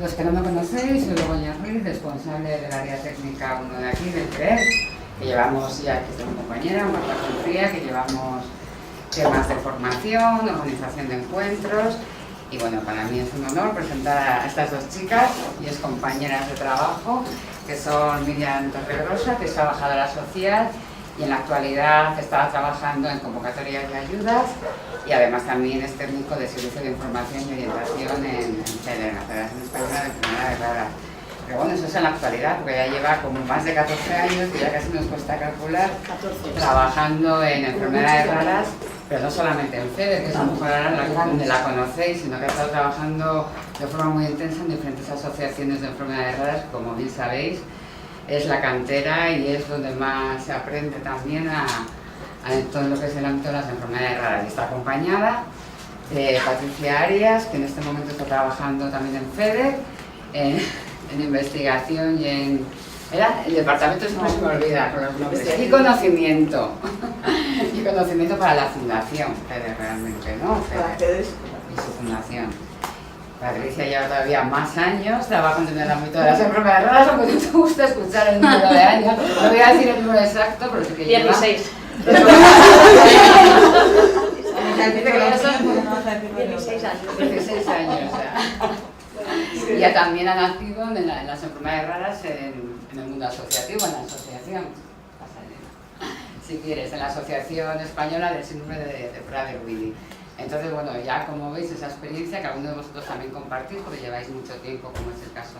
Los que no me conocéis, soy Begoña Ruiz, responsable del área técnica 1 de aquí, del CRER, que llevamos, ya aquí tengo una compañera, Marta Confría, que llevamos temas de formación, organización de encuentros, y bueno, para mí es un honor presentar a estas dos chicas, y es compañeras de trabajo, que son Miriam Torregrosa, que es trabajadora social, y en la actualidad está trabajando en convocatorias de ayudas, y además también es técnico de servicio de información y orientación en FEDER, en la Federación Española de Enfermedades Raras. Pero bueno, eso es en la actualidad, porque ya lleva como más de 14 años, que ya casi nos cuesta calcular, trabajando en enfermedades raras, pero no solamente en FEDER, que es un poco donde la conocéis, sino que ha estado trabajando de forma muy intensa en diferentes asociaciones de enfermedades raras, como bien sabéis, es la cantera y es donde más se aprende también a todo lo que es el ámbito de las enfermedades raras. Está acompañada de Patricia Arias, que en este momento está trabajando también en FEDER, en investigación y en... el departamento siempre se me olvida con los nombres. Y conocimiento. Y conocimiento para la fundación FEDER realmente, ¿no? FEDER y su fundación. Patricia lleva todavía más años trabajando en el ámbito de las enfermedades raras, aunque no te gusta escuchar el número de años. No voy a decir el número exacto, pero sí que lleva... 16. 16 años. 16 años, o sea. Y ya también ha nacido en las enfermedades raras en el mundo asociativo, en la asociación, si quieres, en la Asociación Española del Síndrome de Prader-Willi. Entonces, bueno, ya como veis esa experiencia que algunos de vosotros también compartís, porque lleváis mucho tiempo, como es el caso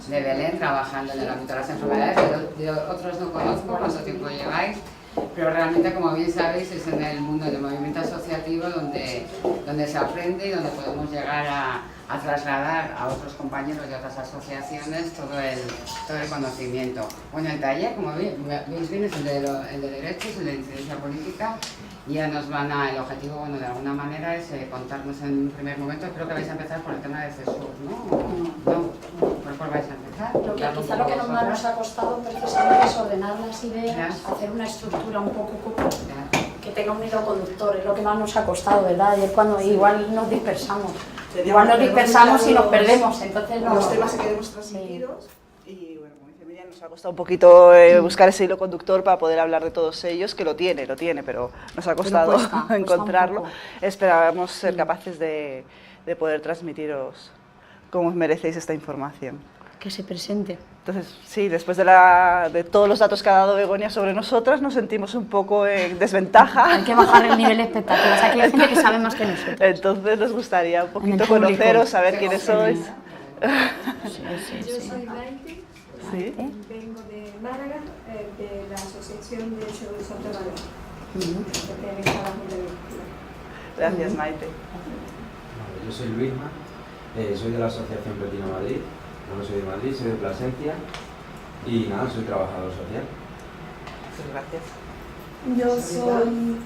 de Belén, trabajando en el ámbito de las enfermedades, de otros no conozco cuánto tiempo lleváis, pero realmente, como bien sabéis, es en el mundo del movimiento asociativo donde se aprende y donde podemos llegar a trasladar a otros compañeros de otras asociaciones todo el conocimiento. Bueno, el taller, como veis bien, es el de derechos, el de incidencia política, y ya nos van a... El objetivo, bueno, de alguna manera es contarnos en un primer momento. Creo que vais a empezar por el tema de CESUR, ¿no? ¿Por cuál vais a empezar? Quizá lo que más nos ha costado precisamente es ordenar las ideas, hacer una estructura un poco que tenga un hilo conductor, es lo que más nos ha costado, ¿verdad? Y es cuando igual nos dispersamos. Igual nos dispersamos y nos perdemos, entonces no... Los temas que queremos transmitiros y bueno, como dice Miriam, nos ha costado un poquito buscar ese hilo conductor para poder hablar de todos ellos, que lo tiene, pero nos ha costado encontrarlo. Esperábamos ser capaces de poder transmitiros como os merecéis esta información. Que se presente. Entonces, sí, después de todos los datos que ha dado Begoña sobre nosotras, nos sentimos un poco en desventaja. Hay que bajar el nivel de expectativas. Aquí hay gente que sabe más que nosotros. Entonces, nos gustaría un poquito conoceros, saber quiénes sois. Yo soy Maite, ¿Sí? vengo de Málaga, de la Asociación de Seguros Santa María. Gracias, Maite. Yo soy Luisma, soy de la Asociación Retina Madrid. No soy de Madrid, soy de Plasencia y nada, soy trabajador social. Gracias. Yo soy...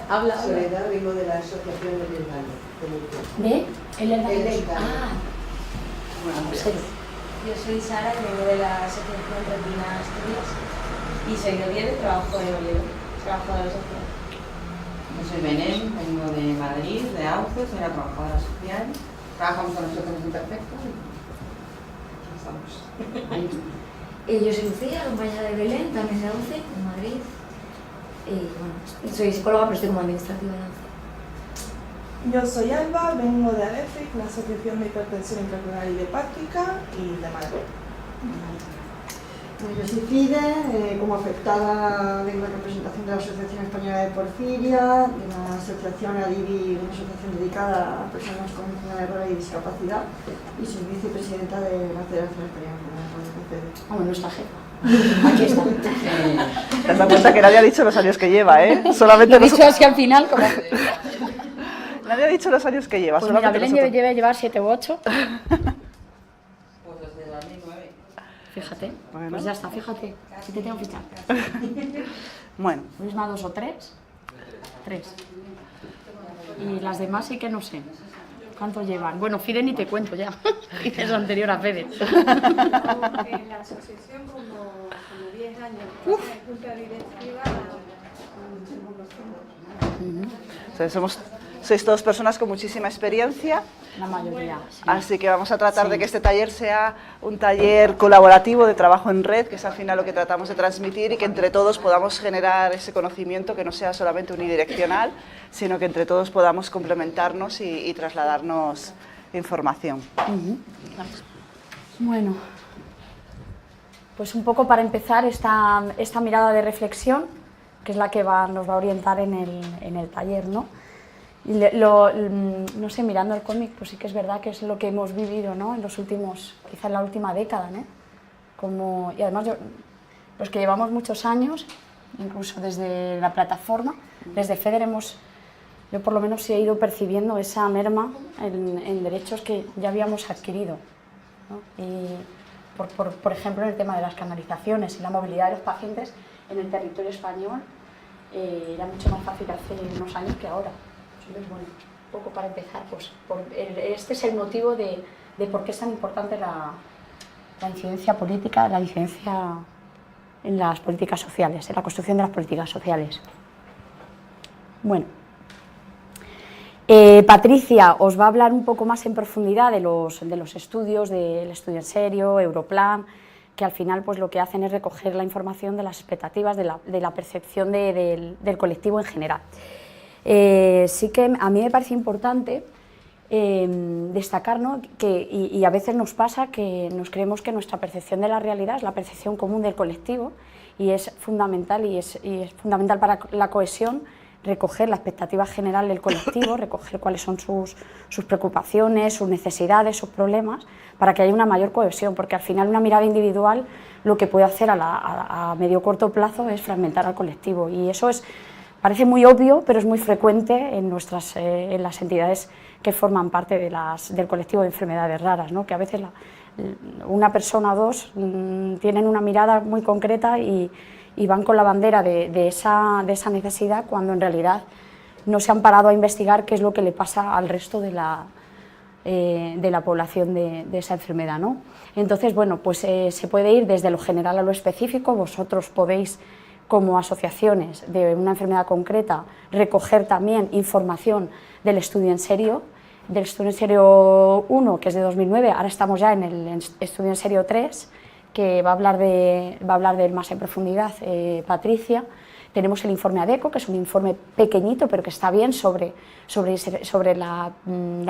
Habla. Soledad, vengo de la Asociación de Hermanos. ¿De? El Yo soy Sara y vengo de la Asociación Retina Asturias y soy de Oviedo y trabajo en Oviedo, trabajadora social. Yo soy Belén, vengo de Madrid, de AUCE, soy la trabajadora social. Trabajamos con nosotros en Perfecto. Yo soy Lucía, compañera de Belén, también de AUCE, en Madrid. Bueno, soy psicóloga, pero estoy como administrativa de AUCE. Yo soy Alba, vengo de ALEFIC, la Asociación de Hipertensión Intracranial y Hepática, y de Madrid. Yo soy Fide, como afectada vengo en representación de la Asociación Española de Porfiria, de la Asociación ADIVI, una asociación dedicada a personas con enfermedad rara y discapacidad, y soy vicepresidenta de la Federación Española de Enfermedades Raras. Como nuestra jefa. Aquí está. Te das cuenta que nadie ha dicho los años que lleva, ¿eh? Solamente lo he dicho así al final, como... Nadie ha dicho los años que lleva. Pues mira, Belén debe llevar 7 u 8. Pues desde 2009. Fíjate, bueno. Pues ya está, fíjate, si te tengo fichado. Bueno. Luisma 2 o 3. 3. Y las demás sí que no sé. ¿Cuánto llevan? Bueno, Fide ni te cuento ya. Es anterior a Fede. En la asociación como 10 años. En junta directiva, O sea, Sois todas personas con muchísima experiencia. La mayoría. Sí. Así que vamos a tratar de que este taller sea un taller colaborativo de trabajo en red, que es al final lo que tratamos de transmitir, y que entre todos podamos generar ese conocimiento que no sea solamente unidireccional, sino que entre todos podamos complementarnos y trasladarnos información. Bueno, pues un poco para empezar esta mirada de reflexión, que es la que nos va a orientar en el taller, ¿no? Y no sé, mirando el cómic, pues sí que es verdad que es lo que hemos vivido, ¿no? En los últimos, quizá en la última década, ¿no? Y además los que llevamos muchos años, incluso desde la plataforma, desde FEDER yo por lo menos he ido percibiendo esa merma en derechos que ya habíamos adquirido, ¿no? Y por ejemplo, en el tema de las canalizaciones y la movilidad de los pacientes en el territorio español, era mucho más fácil hace unos años que ahora. Entonces, bueno, un poco para empezar, pues este es el motivo de por qué es tan importante la incidencia política, la incidencia en las políticas sociales, en la construcción de las políticas sociales. Bueno, Patricia os va a hablar un poco más en profundidad de los estudios, del estudio en serio, Europlan, que al final pues lo que hacen es recoger la información de las expectativas, de la percepción del colectivo en general. Sí que a mí me parece importante destacar, ¿no? Y a veces nos pasa que nos creemos que nuestra percepción de la realidad es la percepción común del colectivo, y es fundamental, y es fundamental para la cohesión recoger la expectativa general del colectivo, recoger cuáles son sus preocupaciones, sus necesidades, sus problemas, para que haya una mayor cohesión, porque al final una mirada individual lo que puede hacer a medio o corto plazo es fragmentar al colectivo, y eso parece muy obvio, pero es muy frecuente en las entidades que forman parte del colectivo de enfermedades raras, ¿no? Que a veces una persona o dos tienen una mirada muy concreta y van con la bandera de esa necesidad, cuando en realidad no se han parado a investigar qué es lo que le pasa al resto de la población de esa enfermedad, ¿no? Entonces, bueno, pues se puede ir desde lo general a lo específico. Vosotros podéis, como asociaciones de una enfermedad concreta, recoger también información del estudio en serio, del estudio en serio 1, que es de 2009, ahora estamos ya en el estudio en serio 3, que va a hablar de él más en profundidad Patricia. Tenemos el informe ADECO, que es un informe pequeñito, pero que está bien sobre la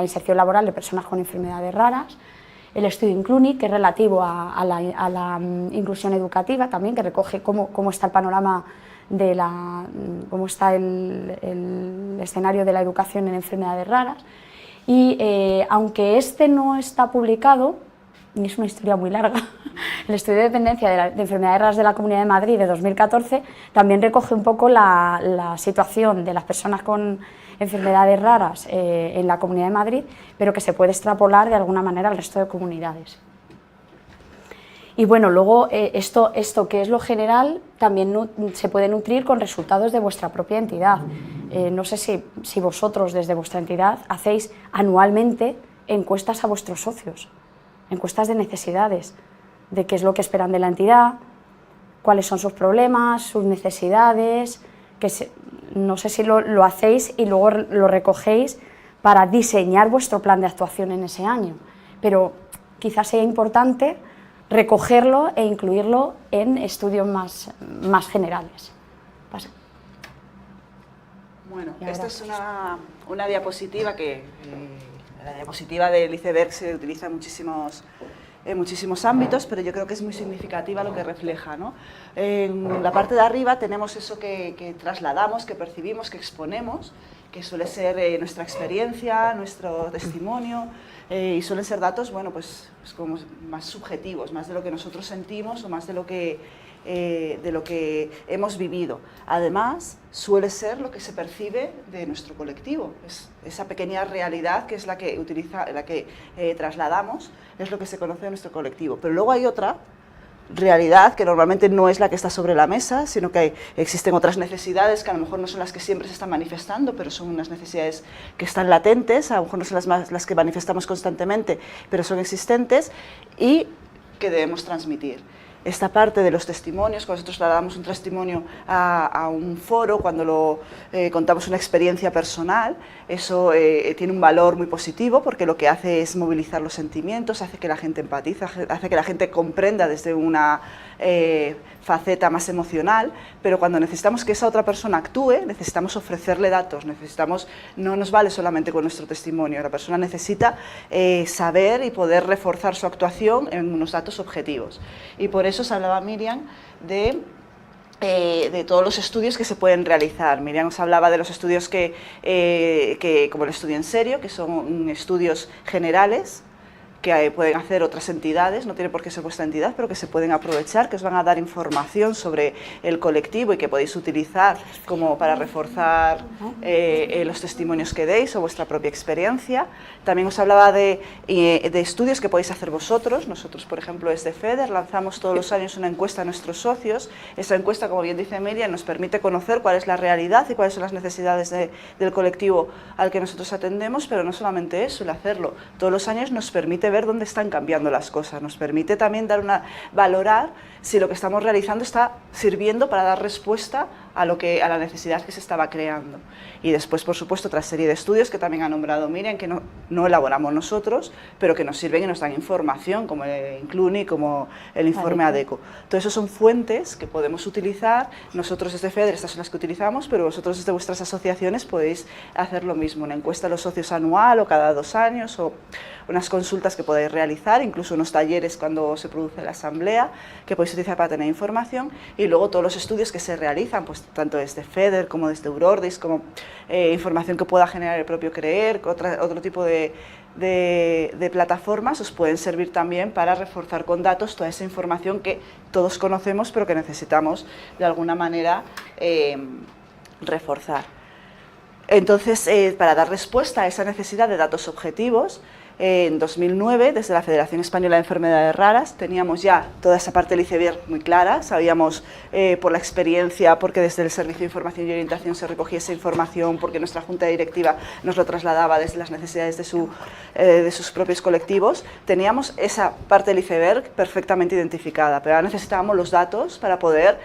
inserción laboral de personas con enfermedades raras. El estudio Incluni, que es relativo a la inclusión educativa también, que recoge cómo está el panorama cómo está el escenario de la educación en enfermedades raras. Y aunque este no está publicado, y es una historia muy larga, el estudio de dependencia de enfermedades raras de la Comunidad de Madrid de 2014 también recoge un poco la situación de las personas con enfermedades raras en la Comunidad de Madrid, pero que se puede extrapolar de alguna manera al resto de comunidades. Y bueno, luego esto que es lo general también se puede nutrir con resultados de vuestra propia entidad. No sé si vosotros desde vuestra entidad hacéis anualmente encuestas a vuestros socios, encuestas de necesidades, de qué es lo que esperan de la entidad, cuáles son sus problemas, sus necesidades, no sé si lo hacéis y luego lo recogéis para diseñar vuestro plan de actuación en ese año, pero quizás sea importante recogerlo e incluirlo en estudios más generales. Pasa. Bueno, esta es una diapositiva la diapositiva del iceberg se utiliza en muchísimos ámbitos, pero yo creo que es muy significativa lo que refleja, ¿no? En la parte de arriba tenemos eso que trasladamos, que percibimos, que exponemos, que suele ser nuestra experiencia, nuestro testimonio, y suelen ser datos, bueno, pues como más subjetivos, más de lo que nosotros sentimos o más de lo que hemos vivido. Además, suele ser lo que se percibe de nuestro colectivo, es esa pequeña realidad que es la que trasladamos, es lo que se conoce de nuestro colectivo. Pero luego hay otra realidad que normalmente no es la que está sobre la mesa, sino que existen otras necesidades que a lo mejor no son las que siempre se están manifestando, pero son unas necesidades que están latentes, a lo mejor no son las que manifestamos constantemente, pero son existentes y que debemos transmitir. esta parte de los testimonios, cuando nosotros damos un testimonio a un foro, cuando contamos una experiencia personal, eso tiene un valor muy positivo porque lo que hace es movilizar los sentimientos, hace que la gente empatice, hace que la gente comprenda desde una faceta más emocional, pero cuando necesitamos que esa otra persona actúe, necesitamos ofrecerle datos, no nos vale solamente con nuestro testimonio, la persona necesita saber y poder reforzar su actuación en unos datos objetivos. Y por eso os hablaba Miriam de todos los estudios que se pueden realizar. Miriam os hablaba de los estudios como el estudio en serio, que son estudios generales, que pueden hacer otras entidades, no tiene por qué ser vuestra entidad, pero que se pueden aprovechar, que os van a dar información sobre el colectivo y que podéis utilizar como para reforzar los testimonios que deis o vuestra propia experiencia. También os hablaba de estudios que podéis hacer vosotros. Nosotros, por ejemplo, desde FEDER lanzamos todos los años una encuesta a nuestros socios. Esa encuesta, como bien dice Miriam, nos permite conocer cuál es la realidad y cuáles son las necesidades del colectivo al que nosotros atendemos, pero no solamente eso, el hacerlo todos los años nos permite ver dónde están cambiando las cosas, nos permite también valorar si lo que estamos realizando está sirviendo para dar respuesta a la necesidad que se estaba creando. Y después, por supuesto, otra serie de estudios que también ha nombrado Miriam, que no elaboramos nosotros, pero que nos sirven y nos dan información, como el Incluni, como el informe ADECO. Todo eso son fuentes que podemos utilizar. Nosotros desde FEDER, estas son las que utilizamos, pero vosotros desde vuestras asociaciones podéis hacer lo mismo, una encuesta a los socios anual o cada 2 años, o unas consultas que podéis realizar, incluso unos talleres cuando se produce la asamblea, que podéis utilizar para tener información, y luego todos los estudios que se realizan, pues tanto desde FEDER como desde Eurordis, como información que pueda generar el propio CREER, otro tipo de plataformas, os pueden servir también para reforzar con datos toda esa información que todos conocemos, pero que necesitamos de alguna manera reforzar. Entonces, para dar respuesta a esa necesidad de datos objetivos, en 2009, desde la Federación Española de Enfermedades Raras, teníamos ya toda esa parte del iceberg muy clara, sabíamos por la experiencia, porque desde el Servicio de Información y Orientación se recogía esa información, porque nuestra Junta Directiva nos lo trasladaba desde las necesidades de sus propios colectivos, teníamos esa parte del iceberg perfectamente identificada, pero ahora necesitábamos los datos para poder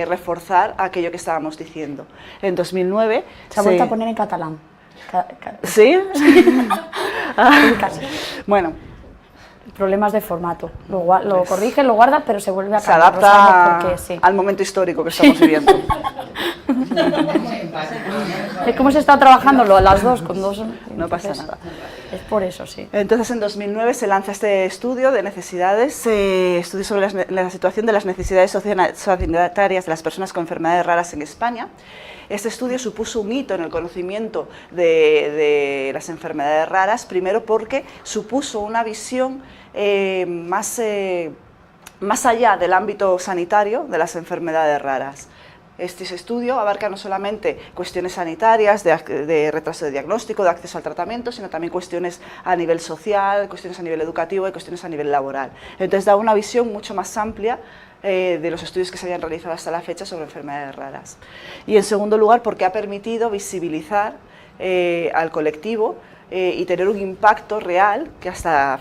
reforzar aquello que estábamos diciendo. En 2009... Se ha vuelto a poner en catalán. ¿Sí? Bueno. Problemas de formato. Lo corrige, lo guarda, pero se vuelve a cambiar. Se adapta al momento histórico que estamos viviendo. Es como se está trabajando las dos, con dos. No pasa nada. Es por eso, sí. Entonces, en 2009 se lanza este estudio de necesidades, estudio sobre la situación de las necesidades sociosanitarias de las personas con enfermedades raras en España. Este estudio supuso un hito en el conocimiento de las enfermedades raras, primero porque supuso una visión más allá del ámbito sanitario de las enfermedades raras. Este estudio abarca no solamente cuestiones sanitarias, de retraso de diagnóstico, de acceso al tratamiento, sino también cuestiones a nivel social, cuestiones a nivel educativo y cuestiones a nivel laboral. Entonces da una visión mucho más amplia de los estudios que se habían realizado hasta la fecha sobre enfermedades raras. Y en segundo lugar, porque ha permitido visibilizar al colectivo y tener un impacto real, que hasta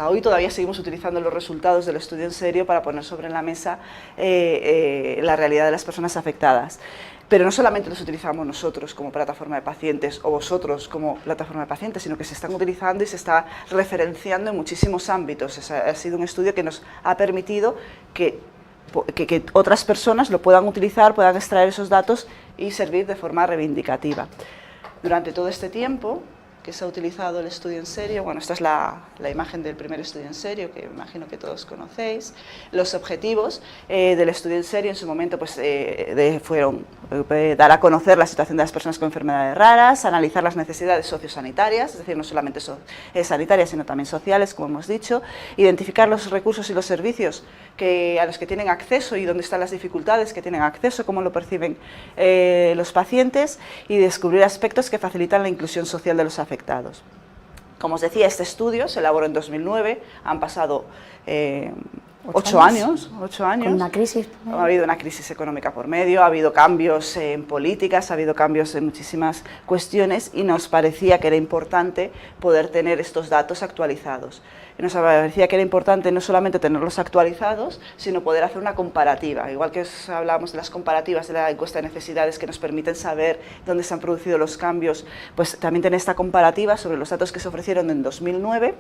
hoy todavía seguimos utilizando los resultados del estudio en serio para poner sobre la mesa la realidad de las personas afectadas. Pero no solamente los utilizamos nosotros como plataforma de pacientes o vosotros como plataforma de pacientes, sino que se están utilizando y se está referenciando en muchísimos ámbitos. Ha sido un estudio que nos ha permitido que otras personas lo puedan utilizar, puedan extraer esos datos y servir de forma reivindicativa. Durante todo este tiempo que se ha utilizado el estudio en serio, bueno, esta es la imagen del primer estudio en serio, que imagino que todos conocéis. Los objetivos del estudio en serio en su momento pues, fueron dar a conocer la situación de las personas con enfermedades raras, analizar las necesidades sociosanitarias, es decir, no solamente sanitarias, sino también sociales, como hemos dicho, identificar los recursos y los servicios a los que tienen acceso y dónde están las dificultades que tienen acceso, cómo lo perciben los pacientes, y descubrir aspectos que facilitan la inclusión social de los afectados. Como os decía, este estudio se elaboró en 2009, han pasado 8 años. Con una crisis. Ha habido una crisis económica por medio, ha habido cambios en políticas, ha habido cambios en muchísimas cuestiones y nos parecía que era importante poder tener estos datos actualizados. Y nos parecía que era importante no solamente tenerlos actualizados, sino poder hacer una comparativa. Igual que hablábamos de las comparativas de la encuesta de necesidades que nos permiten saber dónde se han producido los cambios, pues también tener esta comparativa sobre los datos que se ofrecieron en 2009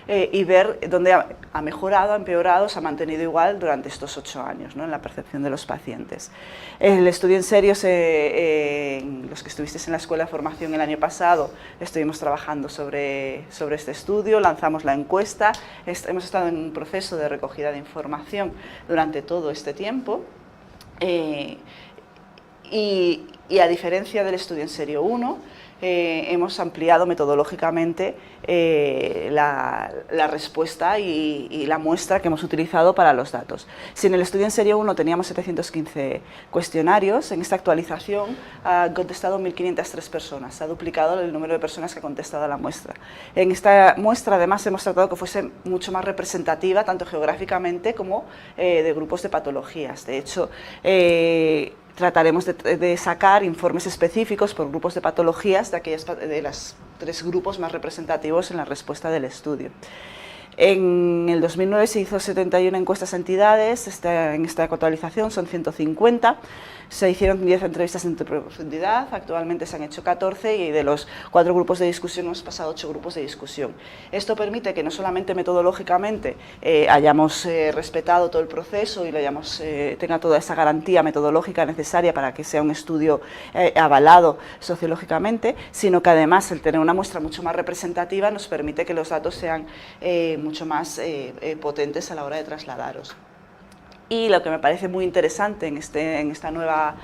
y ver dónde ha mejorado, ha empeorado, se ha mantenido igual durante estos 8 años, ¿no?, en la percepción de los pacientes. El estudio en serio, los que estuvisteis en la Escuela de Formación el año pasado, estuvimos trabajando sobre este estudio, lanzamos la encuesta, hemos estado en un proceso de recogida de información durante todo este tiempo y a diferencia del estudio en serio 1, hemos ampliado metodológicamente la respuesta y la muestra que hemos utilizado para los datos. Si en el estudio en serie 1 teníamos 715 cuestionarios, en esta actualización han contestado 1.503 personas, se ha duplicado el número de personas que han contestado a la muestra. En esta muestra además hemos tratado que fuese mucho más representativa, tanto geográficamente como de grupos de patologías. De hecho, trataremos de sacar informes específicos por grupos de patologías de los 3 grupos más representativos en la respuesta del estudio. En el 2009 se hizo 71 encuestas a entidades, en esta actualización son 150, se hicieron 10 entrevistas en profundidad, actualmente se han hecho 14 y de los 4 grupos de discusión hemos pasado a 8 grupos de discusión. Esto permite que no solamente metodológicamente hayamos respetado todo el proceso y tenga toda esa garantía metodológica necesaria para que sea un estudio avalado sociológicamente, sino que además el tener una muestra mucho más representativa nos permite que los datos sean mucho más potentes a la hora de trasladaros. Y lo que me parece muy interesante en esta nueva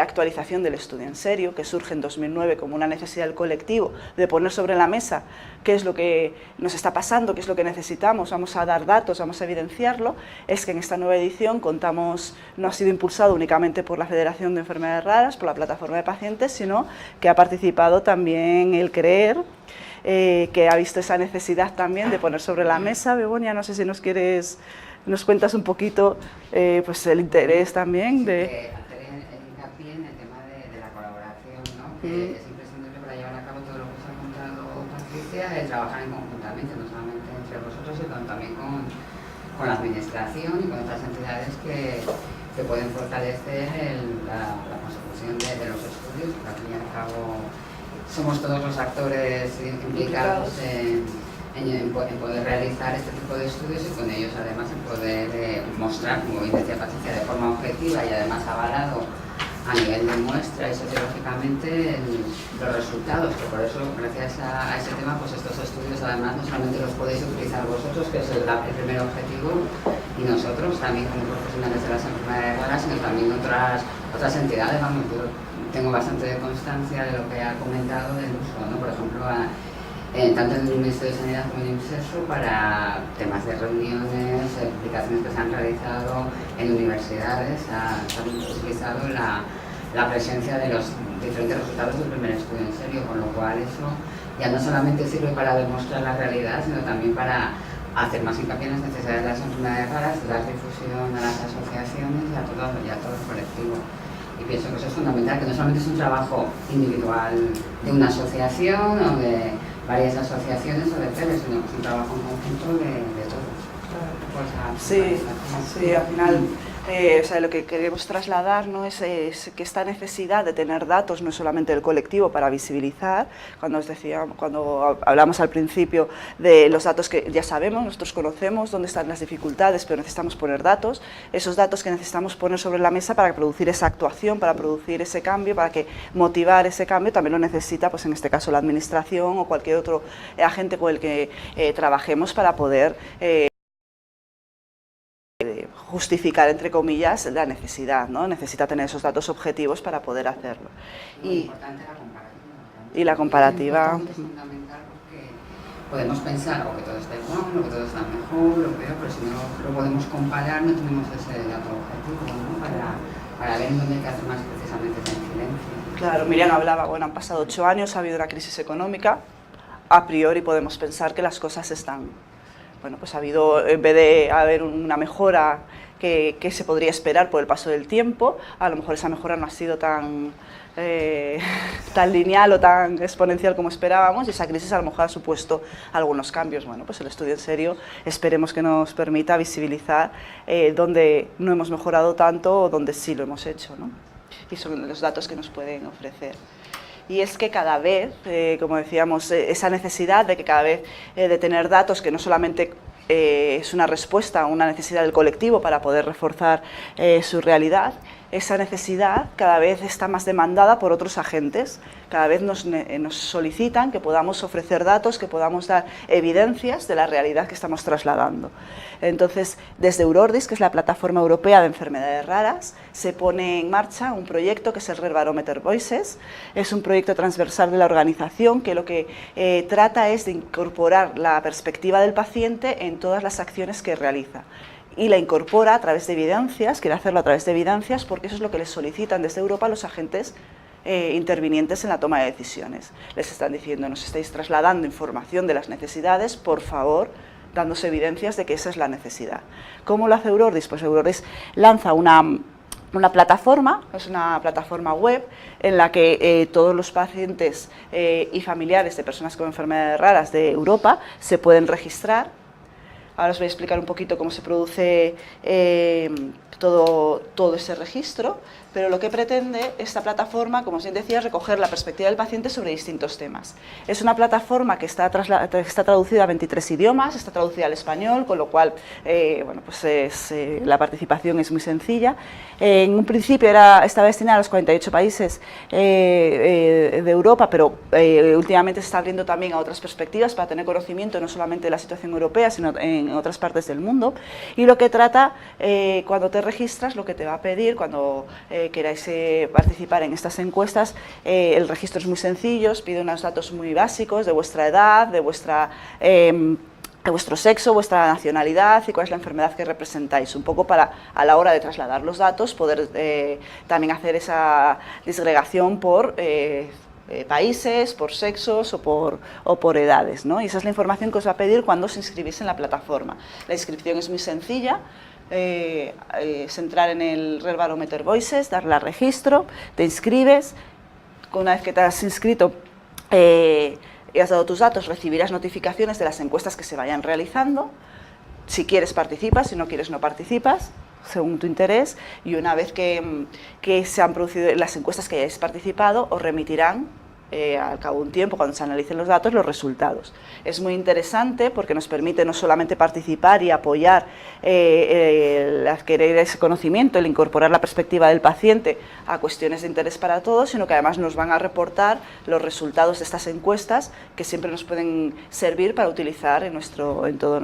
actualización del estudio en serio, que surge en 2009 como una necesidad del colectivo de poner sobre la mesa qué es lo que nos está pasando, qué es lo que necesitamos, vamos a dar datos, vamos a evidenciarlo, es que en esta nueva edición no ha sido impulsado únicamente por la Federación de Enfermedades Raras, por la plataforma de pacientes, sino que ha participado también el CREER, que ha visto esa necesidad también de poner sobre la mesa. Begoña, no sé si nos cuentas un poquito pues el interés también de... Hacer hincapié en el tema de la colaboración, ¿no? Que es imprescindible para llevar a cabo todo lo que os ha contado Patricia, de trabajar conjuntamente, no solamente entre vosotros, sino también con la administración y con otras entidades que pueden fortalecer la consecución de los estudios, porque al fin y al cabo somos todos los actores implicados en poder realizar este tipo de estudios y con ellos además en poder mostrar, como bien decía Patricia, de forma objetiva y además avalado a nivel de muestra y sociológicamente los resultados, que por eso gracias a ese tema pues estos estudios además no solamente los podéis utilizar vosotros, que es el primer objetivo, y nosotros también como profesionales de las enfermedades raras, sino también otras entidades. Vamos, yo tengo bastante constancia de lo que ha comentado del uso, ¿no? Por ejemplo, tanto en el Ministerio de Sanidad como en el IMSESU, para temas de reuniones, publicaciones que se han realizado en universidades, se ha utilizado la presencia de los diferentes resultados del primer estudio en serio, con lo cual eso ya no solamente sirve para demostrar la realidad, sino también para hacer más hincapié en las necesidades de las enfermedades raras, dar difusión a las asociaciones y a todo el colectivo. Y pienso que eso es fundamental, que no solamente es un trabajo individual de una asociación o de varias asociaciones o de CERES, sino que es un trabajo en conjunto de todos. Sí, al final lo que queremos trasladar, ¿no?, es que esta necesidad de tener datos no es solamente del colectivo para visibilizar, cuando hablamos al principio de los datos que ya sabemos, nosotros conocemos dónde están las dificultades, pero necesitamos poner datos, esos datos que necesitamos poner sobre la mesa para producir esa actuación, para producir ese cambio, para que motivar ese cambio, también lo necesita, pues en este caso la administración o cualquier otro agente con el que trabajemos para poder justificar, entre comillas, la necesidad, ¿no? Necesita tener esos datos objetivos para poder hacerlo. Y la comparativa es fundamental, porque podemos pensar o que todo está igual, o que todo está mejor, o peor, pero si no lo podemos comparar no tenemos ese dato objetivo, ¿no?, para ver en dónde hay que hacer más precisamente esa incidencia. Claro, Miriam hablaba, bueno, han pasado 8 años, ha habido una crisis económica, a priori podemos pensar que las cosas están bueno, pues ha habido, en vez de haber una mejora que se podría esperar por el paso del tiempo, a lo mejor esa mejora no ha sido tan lineal o tan exponencial como esperábamos, y esa crisis a lo mejor ha supuesto algunos cambios. Bueno, pues el estudio en serio esperemos que nos permita visibilizar dónde no hemos mejorado tanto o dónde sí lo hemos hecho, ¿no? Y son los datos que nos pueden ofrecer. Y es que cada vez, como decíamos, esa necesidad de que cada vez de tener datos que no solamente es una respuesta a una necesidad del colectivo para poder reforzar su realidad, esa necesidad cada vez está más demandada por otros agentes. Cada vez nos solicitan que podamos ofrecer datos, que podamos dar evidencias de la realidad que estamos trasladando. Entonces, desde Eurordis, que es la plataforma europea de enfermedades raras, se pone en marcha un proyecto que es el Rare Barometer Voices. Es un proyecto transversal de la organización que lo que trata es de incorporar la perspectiva del paciente en todas las acciones que realiza. Y la incorpora a través de evidencias, quiere hacerlo a través de evidencias porque eso es lo que les solicitan desde Europa los agentes intervinientes en la toma de decisiones. Les están diciendo, nos estáis trasladando información de las necesidades, por favor, dándose evidencias de que esa es la necesidad. ¿Cómo lo hace Eurordis? Pues Eurordis lanza una plataforma, es una plataforma web en la que todos los pacientes y familiares de personas con enfermedades raras de Europa se pueden registrar. Ahora os voy a explicar un poquito cómo se produce todo ese registro, pero lo que pretende esta plataforma, como os decía, es recoger la perspectiva del paciente sobre distintos temas. Es una plataforma que está traducida a 23 idiomas, está traducida al español, con lo cual bueno, pues la participación es muy sencilla. En un principio estaba destinada a los 48 países de Europa, pero últimamente se está abriendo también a otras perspectivas para tener conocimiento no solamente de la situación europea, sino en otras partes del mundo. Y lo que trata, cuando te registras, lo que te va a pedir cuando queráis participar en estas encuestas, el registro es muy sencillo, os pide unos datos muy básicos de vuestra edad, de vuestro sexo, vuestra nacionalidad y cuál es la enfermedad que representáis, un poco para, a la hora de trasladar los datos, poder también hacer esa disgregación por países, por sexos o por edades, ¿no? Y esa es la información que os va a pedir cuando os inscribís en la plataforma. La inscripción es muy sencilla. Es entrar en el Rare Barometer Voices, darle a registro, te inscribes. Una vez que te has inscrito y has dado tus datos, recibirás notificaciones de las encuestas que se vayan realizando. Si quieres participas, si no quieres no participas, según tu interés, y una vez que se han producido las encuestas que hayáis participado, os remitirán al cabo de un tiempo, cuando se analicen los datos, los resultados. Es muy interesante porque nos permite no solamente participar y apoyar el adquirir ese conocimiento, el incorporar la perspectiva del paciente a cuestiones de interés para todos, sino que además nos van a reportar los resultados de estas encuestas que siempre nos pueden servir para utilizar en todo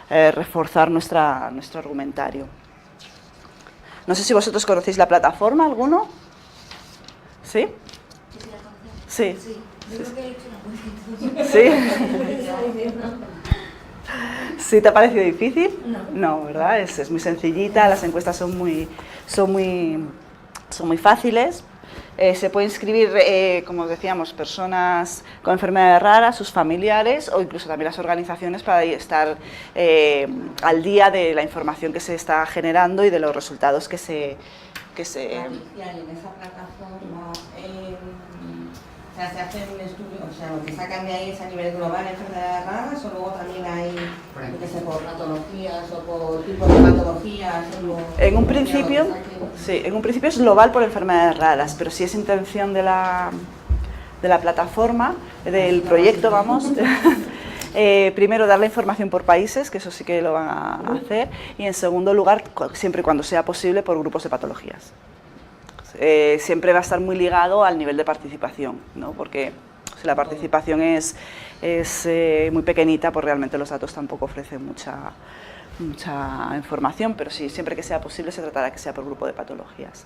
reforzar nuestro argumentario. No sé si vosotros conocéis la plataforma, ¿alguno? ¿Sí? Sí. ¿Sí? ¿Sí te ha parecido difícil? No, ¿verdad? Es muy sencillita, las encuestas son muy fáciles. Se puede inscribir, como decíamos, personas con enfermedades raras, sus familiares o incluso también las organizaciones para estar al día de la información que se está generando y de los resultados que se... En esa plataforma se hacen un estudio, o sea, lo que sacan de ahí es a nivel global enfermedades raras, o luego también hay, no sé, por patologías o por tipos de patologías. En un principio es global por enfermedades raras, pero si es intención de la plataforma, del proyecto, vamos. Primero, dar la información por países, que eso sí que lo van a hacer, y en segundo lugar, siempre y cuando sea posible, por grupos de patologías. Siempre va a estar muy ligado al nivel de participación, ¿no? Porque si la participación es muy pequeñita, pues realmente los datos tampoco ofrecen mucha información, pero sí, siempre que sea posible se tratará que sea por grupo de patologías.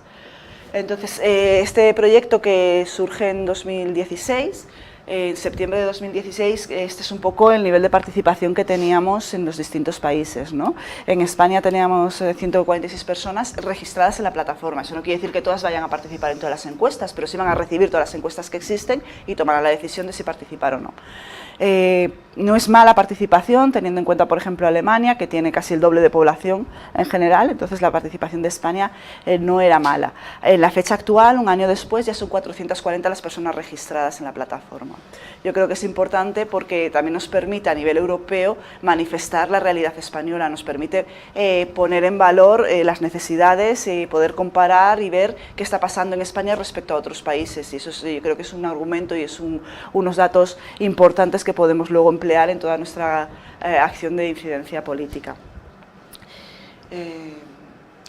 Entonces, este proyecto que surge en 2016, En septiembre de 2016, este es un poco el nivel de participación que teníamos en los distintos países, ¿no? En España teníamos 146 personas registradas en la plataforma. Eso no quiere decir que todas vayan a participar en todas las encuestas, pero sí van a recibir todas las encuestas que existen y tomarán la decisión de si participar o no. No es mala participación, teniendo en cuenta, por ejemplo, Alemania, que tiene casi el doble de población en general, entonces la participación de España no era mala. En la fecha actual, un año después, ya son 440 las personas registradas en la plataforma. Yo creo que es importante porque también nos permite a nivel europeo manifestar la realidad española, nos permite poner en valor las necesidades y poder comparar y ver qué está pasando en España respecto a otros países, y eso yo creo que es un argumento y es unos datos importantes que podemos luego emplear en toda nuestra acción de incidencia política.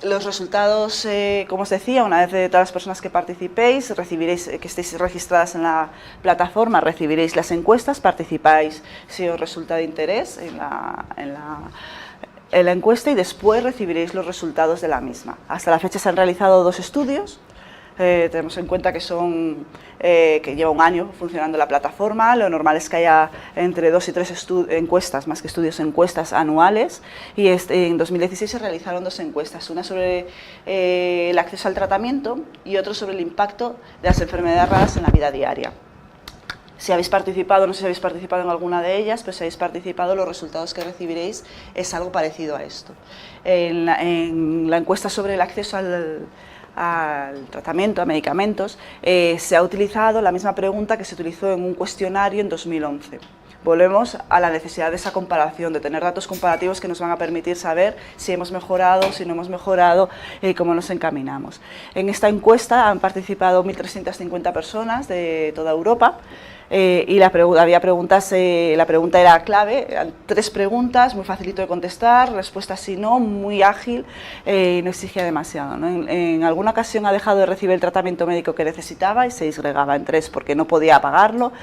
Los resultados, como os decía, una vez de todas las personas que participéis, recibiréis, que estéis registradas en la plataforma, recibiréis las encuestas, participáis si os resulta de interés en la encuesta y después recibiréis los resultados de la misma. Hasta la fecha se han realizado 2 estudios. Tenemos en cuenta que que lleva un año funcionando la plataforma. Lo normal es que haya entre 2 y 3 encuestas, más que estudios, encuestas anuales, y en 2016 se realizaron 2 encuestas, una sobre el acceso al tratamiento y otra sobre el impacto de las enfermedades raras en la vida diaria. Si habéis participado, no sé si habéis participado en alguna de ellas, pero si habéis participado, los resultados que recibiréis es algo parecido a esto. En la encuesta sobre el acceso al tratamiento, a medicamentos, se ha utilizado la misma pregunta que se utilizó en un cuestionario en 2011. Volvemos a la necesidad de esa comparación, de tener datos comparativos que nos van a permitir saber si hemos mejorado, si no hemos mejorado, cómo nos encaminamos. En esta encuesta han participado 1.350 personas de toda Europa. Y había preguntas, la pregunta era clave, eran 3 preguntas, muy facilito de contestar, respuesta sí, no, muy ágil, no exigía demasiado, ¿no? En alguna ocasión ha dejado de recibir el tratamiento médico que necesitaba y se disgregaba en 3 porque no podía pagarlo,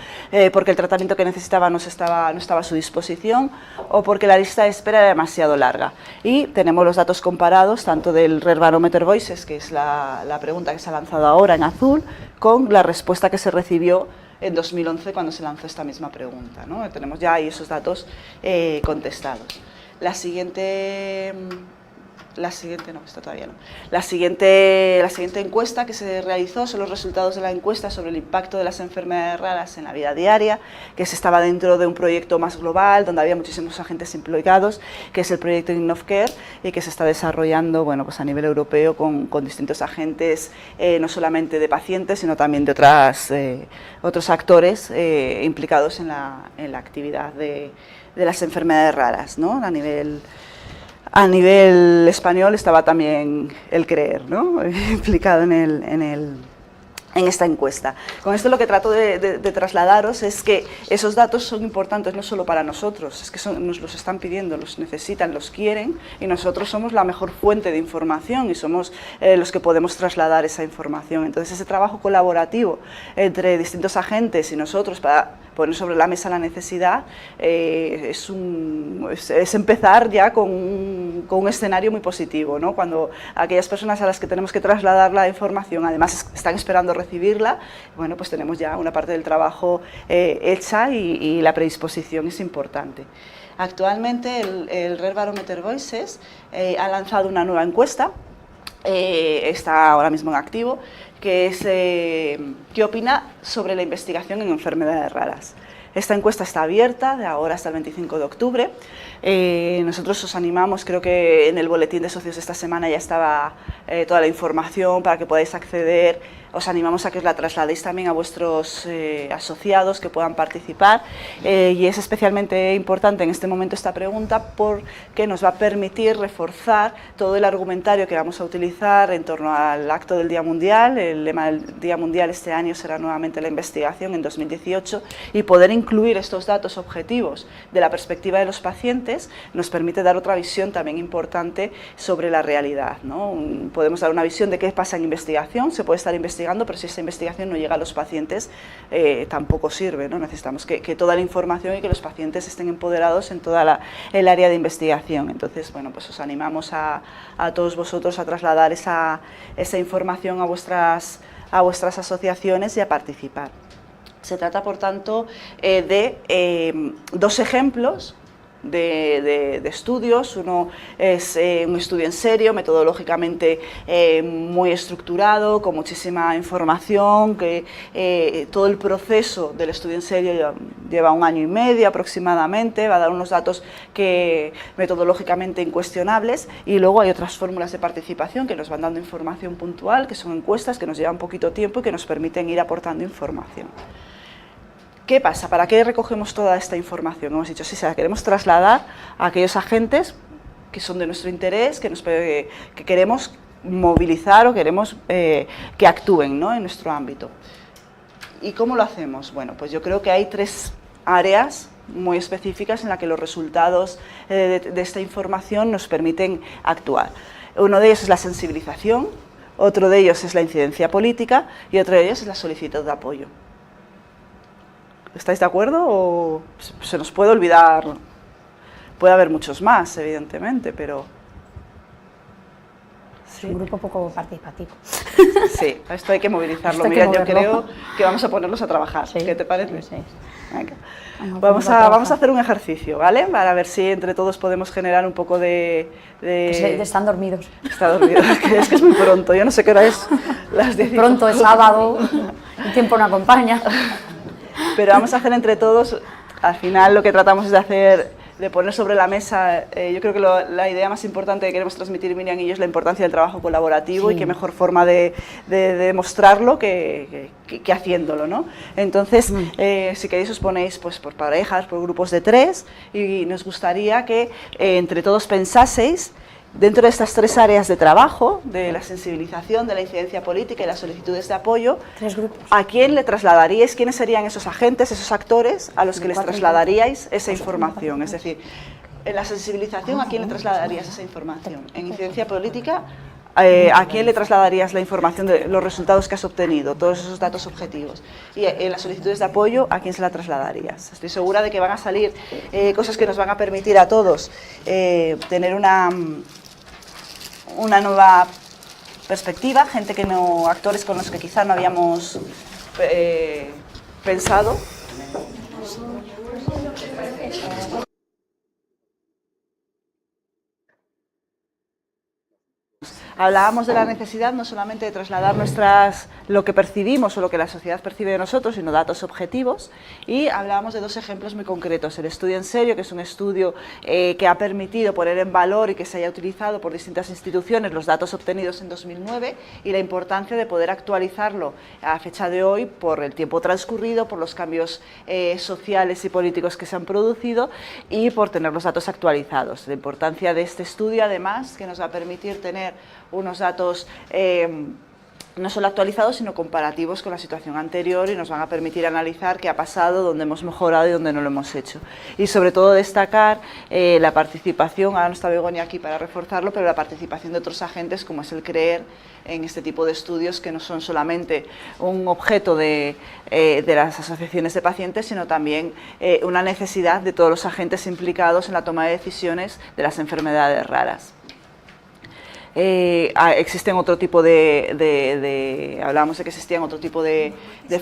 porque el tratamiento que necesitaba no estaba a su disposición o porque la lista de espera era demasiado larga. Y tenemos los datos comparados tanto del Rare Barometer Voices, que es la pregunta que se ha lanzado ahora en azul, con la respuesta que se recibió en 2011 cuando se lanzó esta misma pregunta, ¿no? Tenemos ya ahí esos datos contestados. La siguiente encuesta que se realizó son los resultados de la encuesta sobre el impacto de las enfermedades raras en la vida diaria, que se estaba dentro de un proyecto más global, donde había muchísimos agentes implicados, que es el proyecto InnovCare, y que se está desarrollando, bueno, pues a nivel europeo con distintos agentes, no solamente de pacientes, sino también de otros actores implicados en la actividad de las enfermedades raras, ¿no? A nivel español estaba también el CREER, ¿no? Implicado en esta encuesta. Con esto lo que trato de trasladaros es que esos datos son importantes no solo para nosotros, es que nos los están pidiendo, los necesitan, los quieren, y nosotros somos la mejor fuente de información y somos los que podemos trasladar esa información. Entonces ese trabajo colaborativo entre distintos agentes y nosotros para poner sobre la mesa la necesidad es empezar ya con un escenario muy positivo, ¿no? Cuando aquellas personas a las que tenemos que trasladar la información además están esperando recibirla, bueno, pues tenemos ya una parte del trabajo hecha y la predisposición es importante. Actualmente el Rare Barometer Voices ha lanzado una nueva encuesta, está ahora mismo en activo, que es ¿qué opina sobre la investigación en enfermedades raras? Esta encuesta está abierta de ahora hasta el 25 de octubre. Nosotros os animamos, creo que en el boletín de socios de esta semana ya estaba toda la información para que podáis acceder. Os animamos a que os la trasladéis también a vuestros asociados que puedan participar, y es especialmente importante en este momento esta pregunta porque nos va a permitir reforzar todo el argumentario que vamos a utilizar en torno al acto del Día Mundial. El lema del Día Mundial este año será nuevamente la investigación en 2018, y poder incluir estos datos objetivos de la perspectiva de los pacientes nos permite dar otra visión también importante sobre la realidad, ¿no? Podemos dar una visión de qué pasa en investigación, se puede estar investigando, pero si esa investigación no llega a los pacientes tampoco sirve, ¿no? Necesitamos que toda la información y que los pacientes estén empoderados en toda el área de investigación. Entonces, bueno, pues os animamos a todos vosotros a trasladar esa información a vuestras asociaciones y a participar. Se trata, por tanto, de dos ejemplos de estudios. Uno es un estudio en serio, metodológicamente muy estructurado, con muchísima información, que todo el proceso del estudio en serio lleva 1 año y medio aproximadamente, va a dar unos datos que metodológicamente incuestionables, y luego hay otras fórmulas de participación que nos van dando información puntual, que son encuestas que nos llevan poquito tiempo y que nos permiten ir aportando información. ¿Qué pasa? ¿Para qué recogemos toda esta información? Hemos dicho, sí, se la queremos trasladar a aquellos agentes que son de nuestro interés, que queremos movilizar o queremos que actúen, ¿no?, en nuestro ámbito. ¿Y cómo lo hacemos? Bueno, pues yo creo que hay 3 áreas muy específicas en las que los resultados de esta información nos permiten actuar. Uno de ellos es la sensibilización, otro de ellos es la incidencia política y otro de ellos es la solicitud de apoyo. ¿Estáis de acuerdo o se nos puede olvidar? Puede haber muchos más, evidentemente, pero... Sí. Es un grupo poco participativo. Sí, esto hay que movilizarlo. Mira, yo creo que vamos a ponerlos a trabajar. Sí. ¿Qué te parece? Sí. Venga. Vamos a hacer un ejercicio, ¿vale? Para ver si entre todos podemos generar un poco de... Están dormidos. Está dormido, es que es muy pronto, yo no sé qué hora es. Las 10. Pronto, es sábado, el tiempo no acompaña. Pero vamos a hacer entre todos, al final lo que tratamos es de poner sobre la mesa, yo creo que la idea más importante que queremos transmitir Miriam y yo es la importancia del trabajo colaborativo, sí. Y qué mejor forma de demostrarlo que haciéndolo, ¿no? Entonces, si queréis os ponéis pues, por parejas, por grupos de 3, y nos gustaría que entre todos pensaseis dentro de estas 3 áreas de trabajo, de la sensibilización, de la incidencia política y las solicitudes de apoyo, 3 grupos. ¿A quién le trasladaríais? ¿Quiénes serían esos agentes, esos actores a los que les trasladaríais esa información? Es decir, en la sensibilización, ¿a quién le trasladarías esa información? En incidencia política, ¿a quién le trasladarías la información de los resultados que has obtenido, todos esos datos objetivos? Y en las solicitudes de apoyo, ¿a quién se la trasladarías? Estoy segura de que van a salir cosas que nos van a permitir a todos tener una nueva perspectiva, gente que no, actores con los que quizá no habíamos pensado. Hablábamos de la necesidad no solamente de trasladar lo que percibimos o lo que la sociedad percibe de nosotros, sino datos objetivos, y hablábamos de 2 ejemplos muy concretos. El estudio en serio, que es un estudio que ha permitido poner en valor y que se haya utilizado por distintas instituciones los datos obtenidos en 2009, y la importancia de poder actualizarlo a fecha de hoy por el tiempo transcurrido, por los cambios sociales y políticos que se han producido y por tener los datos actualizados. La importancia de este estudio, además, que nos va a permitir tener unos datos no solo actualizados, sino comparativos con la situación anterior, y nos van a permitir analizar qué ha pasado, dónde hemos mejorado y dónde no lo hemos hecho. Y sobre todo destacar la participación, ahora no está Begoña aquí para reforzarlo, pero la participación de otros agentes, como es el CREER, en este tipo de estudios, que no son solamente un objeto de las asociaciones de pacientes, sino también una necesidad de todos los agentes implicados en la toma de decisiones de las enfermedades raras. Existen otro tipo hablábamos de que existían otro tipo de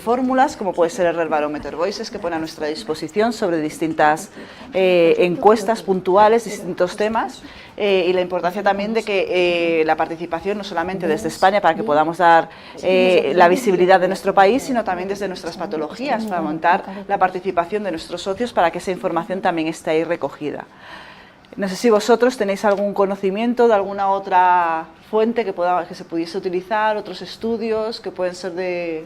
fórmulas, como puede ser el Rare Barometer Voices, que pone a nuestra disposición sobre distintas encuestas puntuales, distintos temas, y la importancia también de que la participación, no solamente desde España, para que podamos dar la visibilidad de nuestro país, sino también desde nuestras patologías, para aumentar la participación de nuestros socios, para que esa información también esté ahí recogida. No sé si vosotros tenéis algún conocimiento de alguna otra fuente que se pudiese utilizar, otros estudios que pueden ser de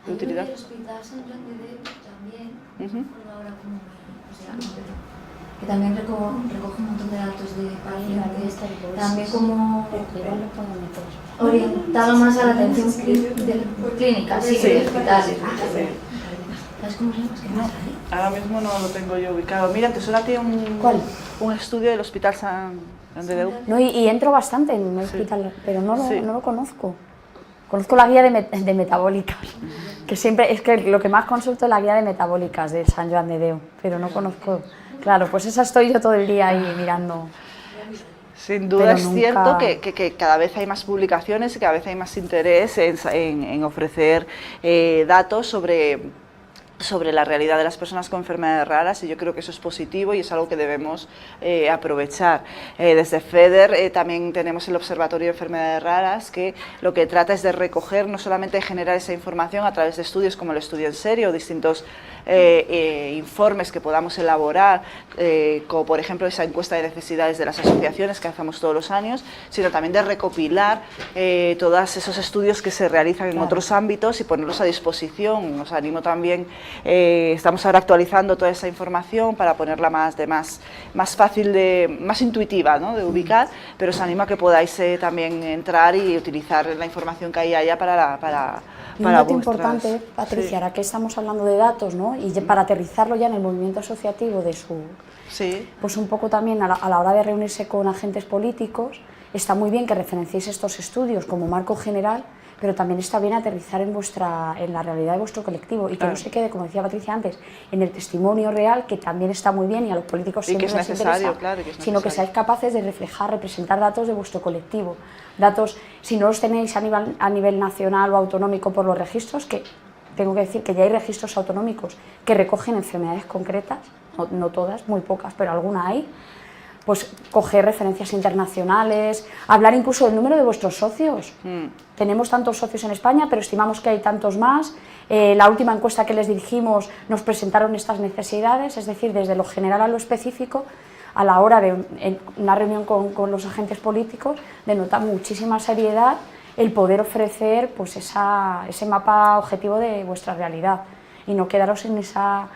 utilidad. El Hospital San Joan de Déu también, ahora como que también recoge un montón de datos de pacientes, también como orientado más a la atención clínica, sí, de hospitales. ¿Sabes cómo se llama? ¿Qué más hay? Ahora mismo no lo tengo yo ubicado. Mira, ¿te suena a ti un estudio del Hospital San Joan de Déu? No, y entro bastante en un hospital, pero no lo conozco. Conozco la guía de metabólicas, que siempre es que lo que más consulto es la guía de metabólicas de San Joan de Déu, pero no conozco. Claro, pues esa estoy yo todo el día ahí mirando. Sin duda es cierto que cada vez hay más publicaciones y cada vez hay más interés en ofrecer datos sobre sobre la realidad de las personas con enfermedades raras, y yo creo que eso es positivo y es algo que debemos aprovechar. Desde FEDER también tenemos el Observatorio de Enfermedades Raras, que lo que trata es de recoger, no solamente de generar esa información a través de estudios como el Estudio en Serio, distintos informes que podamos elaborar, como por ejemplo esa encuesta de necesidades de las asociaciones que hacemos todos los años, sino también de recopilar todos esos estudios que se realizan en otros ámbitos y ponerlos a disposición. Os animo también, estamos ahora actualizando toda esa información para ponerla más fácil, más intuitiva, ¿no?, de ubicar, pero os animo a que podáis también entrar y utilizar la información que hay allá para un dato importante, Patricia, ahora que estamos hablando de datos, ¿no?, y para aterrizarlo ya en el movimiento asociativo de su... Sí. Pues un poco también a la hora de reunirse con agentes políticos, está muy bien que referenciéis estos estudios como marco general, pero también está bien aterrizar en la realidad de vuestro colectivo y que no se quede, como decía Patricia antes, en el testimonio real, que también está muy bien y a los políticos siempre les interesa, sino que seáis capaces de reflejar, representar datos de vuestro colectivo. Datos, si no los tenéis a nivel nacional o autonómico por los registros, que tengo que decir que ya hay registros autonómicos que recogen enfermedades concretas, no todas, muy pocas, pero alguna hay, pues coger referencias internacionales, hablar incluso del número de vuestros socios. Tenemos tantos socios en España, pero estimamos que hay tantos más. La última encuesta que les dirigimos nos presentaron estas necesidades, es decir, desde lo general a lo específico, a la hora de una reunión con los agentes políticos, denota muchísima seriedad el poder ofrecer pues ese mapa objetivo de vuestra realidad y no quedaros en esa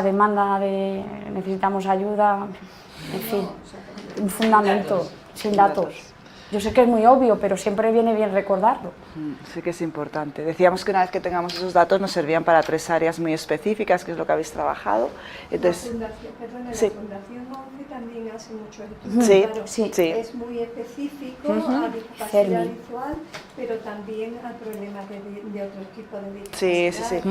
demanda de necesitamos ayuda, en fin, un fundamento, sin datos. Yo sé que es muy obvio, pero siempre viene bien recordarlo. Sí que es importante. Decíamos que una vez que tengamos esos datos nos servían para 3 áreas muy específicas, que es lo que habéis trabajado. Entonces, la Fundación ONCE también hace mucho estudio. Sí, claro, sí. Es muy específico a discapacidad visual, pero también a problemas de otro tipo de discapacidad.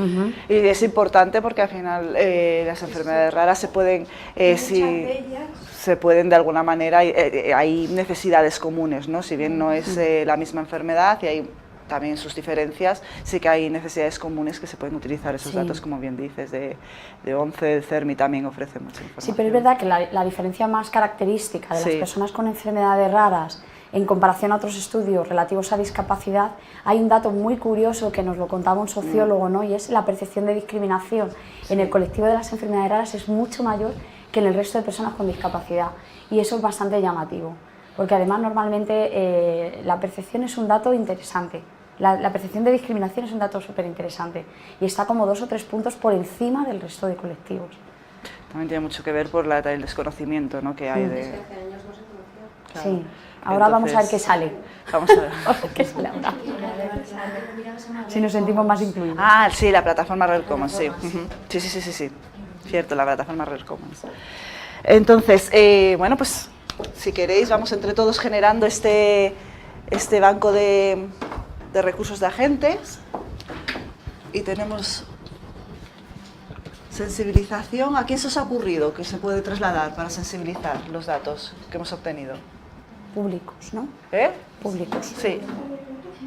Sí. Y es importante porque al final las enfermedades raras se pueden, se pueden de alguna manera, hay necesidades comunes, ¿no? Si bien no es la misma enfermedad y hay también sus diferencias, sí que hay necesidades comunes que se pueden utilizar esos datos, como bien dices, de ONCE, el CERMI también ofrece mucha información. Sí, pero es verdad que la diferencia más característica de las personas con enfermedades raras en comparación a otros estudios relativos a discapacidad, hay un dato muy curioso que nos lo contaba un sociólogo, ¿no?, y es la percepción de discriminación en el colectivo de las enfermedades raras es mucho mayor que en el resto de personas con discapacidad, y eso es bastante llamativo, porque además normalmente la percepción es un dato interesante. La percepción de discriminación es un dato súper interesante y está como 2 o 3 puntos por encima del resto de colectivos. También tiene mucho que ver por el desconocimiento, ¿no?, que hay de... Es que hace años no se conocía. Claro. Sí, ahora entonces, vamos a ver qué sale. Vamos a ver. ¿Qué sale ahora? Si nos sentimos más incluidos. Ah, sí, la plataforma Rare Commons, sí. Sí. Cierto, la plataforma Rare Commons. Entonces, bueno, pues si queréis vamos entre todos generando este banco de recursos de agentes y tenemos sensibilización. ¿A quién se os ha ocurrido que se puede trasladar para sensibilizar los datos que hemos obtenido? Públicos, ¿no? Públicos. Sí.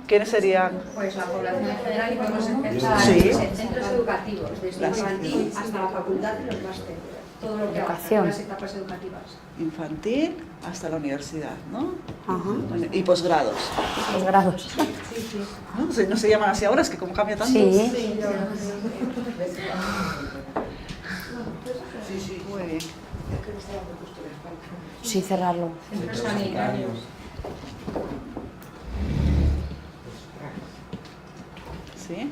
¿Quiénes serían? Pues la población en general y podemos empezar en centros educativos, desde infantil hasta la facultad y los másteres. Todo lo que Educación. las etapas educativas. Infantil hasta la universidad, ¿no? Y posgrados. Posgrados. Sí. ¿No se llaman así ahora? Es que como cambia tanto. Sí. Muy bien. Sí, cerrarlo. Centros sanitarios. ¿Sí?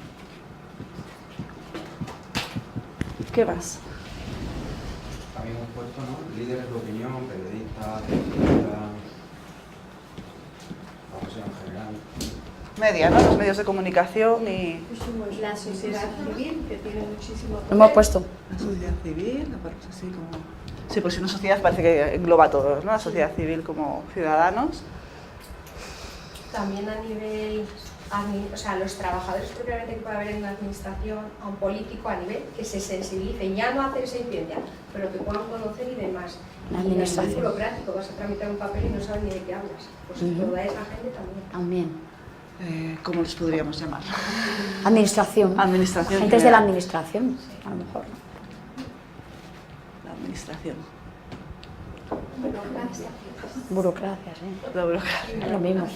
¿Qué más? También hemos puesto, ¿no?, líderes de opinión, periodistas, la sociedad en general. Media, ¿no? Los medios de comunicación y... La sociedad civil, que tiene muchísimo poder. Lo hemos puesto. La sociedad civil, así como... Sí, pues una sociedad parece que engloba a todos, ¿no? La sociedad civil como ciudadanos. También a nivel, o sea, los trabajadores propiamente que puede haber en una administración, a un político a nivel que se sensibilicen, ya no hacer esa incidencia, pero que puedan conocer y demás. La administración. administración. Es burocrático, vas a tramitar un papel y no sabes ni de qué hablas. Pues toda esa gente también. También. ¿cómo los podríamos llamar? Administración. Administración. Agentes de la administración, a lo mejor. La administración. Burocracia, sí. La burocracia. Es lo mismo.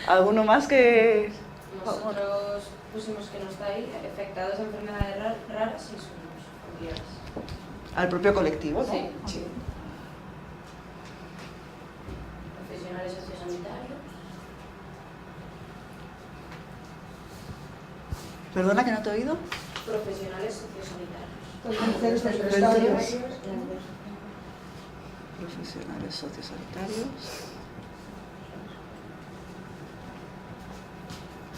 ¿Alguno más que...? Nosotros pusimos que no está ahí, afectados de enfermedades raras y sus familiares. Al propio colectivo, ¿no? Sí. Profesionales sociosanitarios. ¿Perdona que no te he oído? Profesionales sociosanitarios. Profesionales sociosanitarios.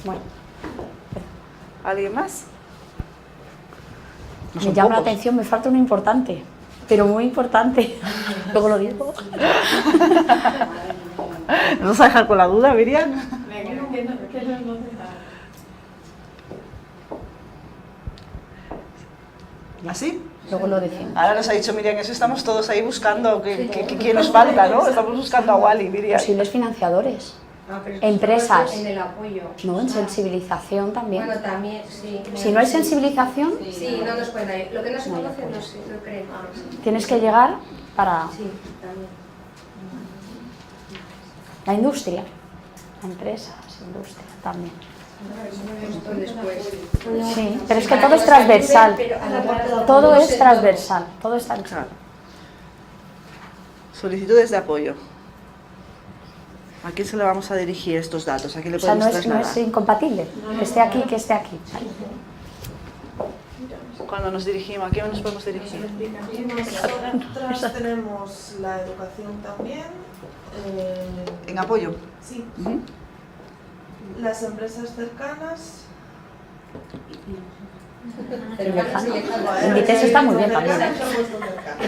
Bueno. ¿Alguien más? No Me son llama la pocos. atención, me falta uno importante, pero muy importante. Luego lo digo. ¿Nos vas a dejar con la duda, Miriam? ¿Así? Luego lo decimos. Ahora nos ha dicho Miriam, eso estamos todos ahí buscando, ¿quién nos falta, no? Estamos buscando a Wally, Miriam. Posibles financiadores. Pero Empresas. en el apoyo. No, en sensibilización también. Bueno, también, sí. Si no hay sensibilización, Sí, no nos pueden ayudar. Lo que no se conoce, no sé, no creen. tienes que llegar para Sí, también. la industria. Empresas, industria también. Esto después. Sí, pero es que todo es transversal. Todo es transversal. Todo está en Claro. Solicitudes de apoyo. ¿A quién se le vamos a dirigir estos datos? ¿A quién le O sea, podemos no trasladar? es incompatible. Que esté aquí, que esté aquí. Cuando nos dirigimos, ¿a quién nos podemos dirigir? Nosotras tenemos la educación también. ¿En apoyo? Sí. Ujú. Las empresas cercanas. Inditex está muy bien también, ¿eh?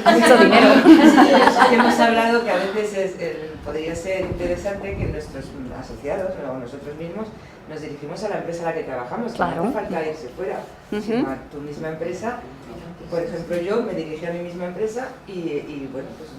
Hay mucho dinero. Hemos hablado que a veces podría ser interesante que nuestros asociados o nosotros mismos nos dirigimos a la empresa a la que trabajamos. Claro. No hace falta irse fuera, sino a tu misma empresa. Por ejemplo, yo me dirigí a mi misma empresa y bueno, pues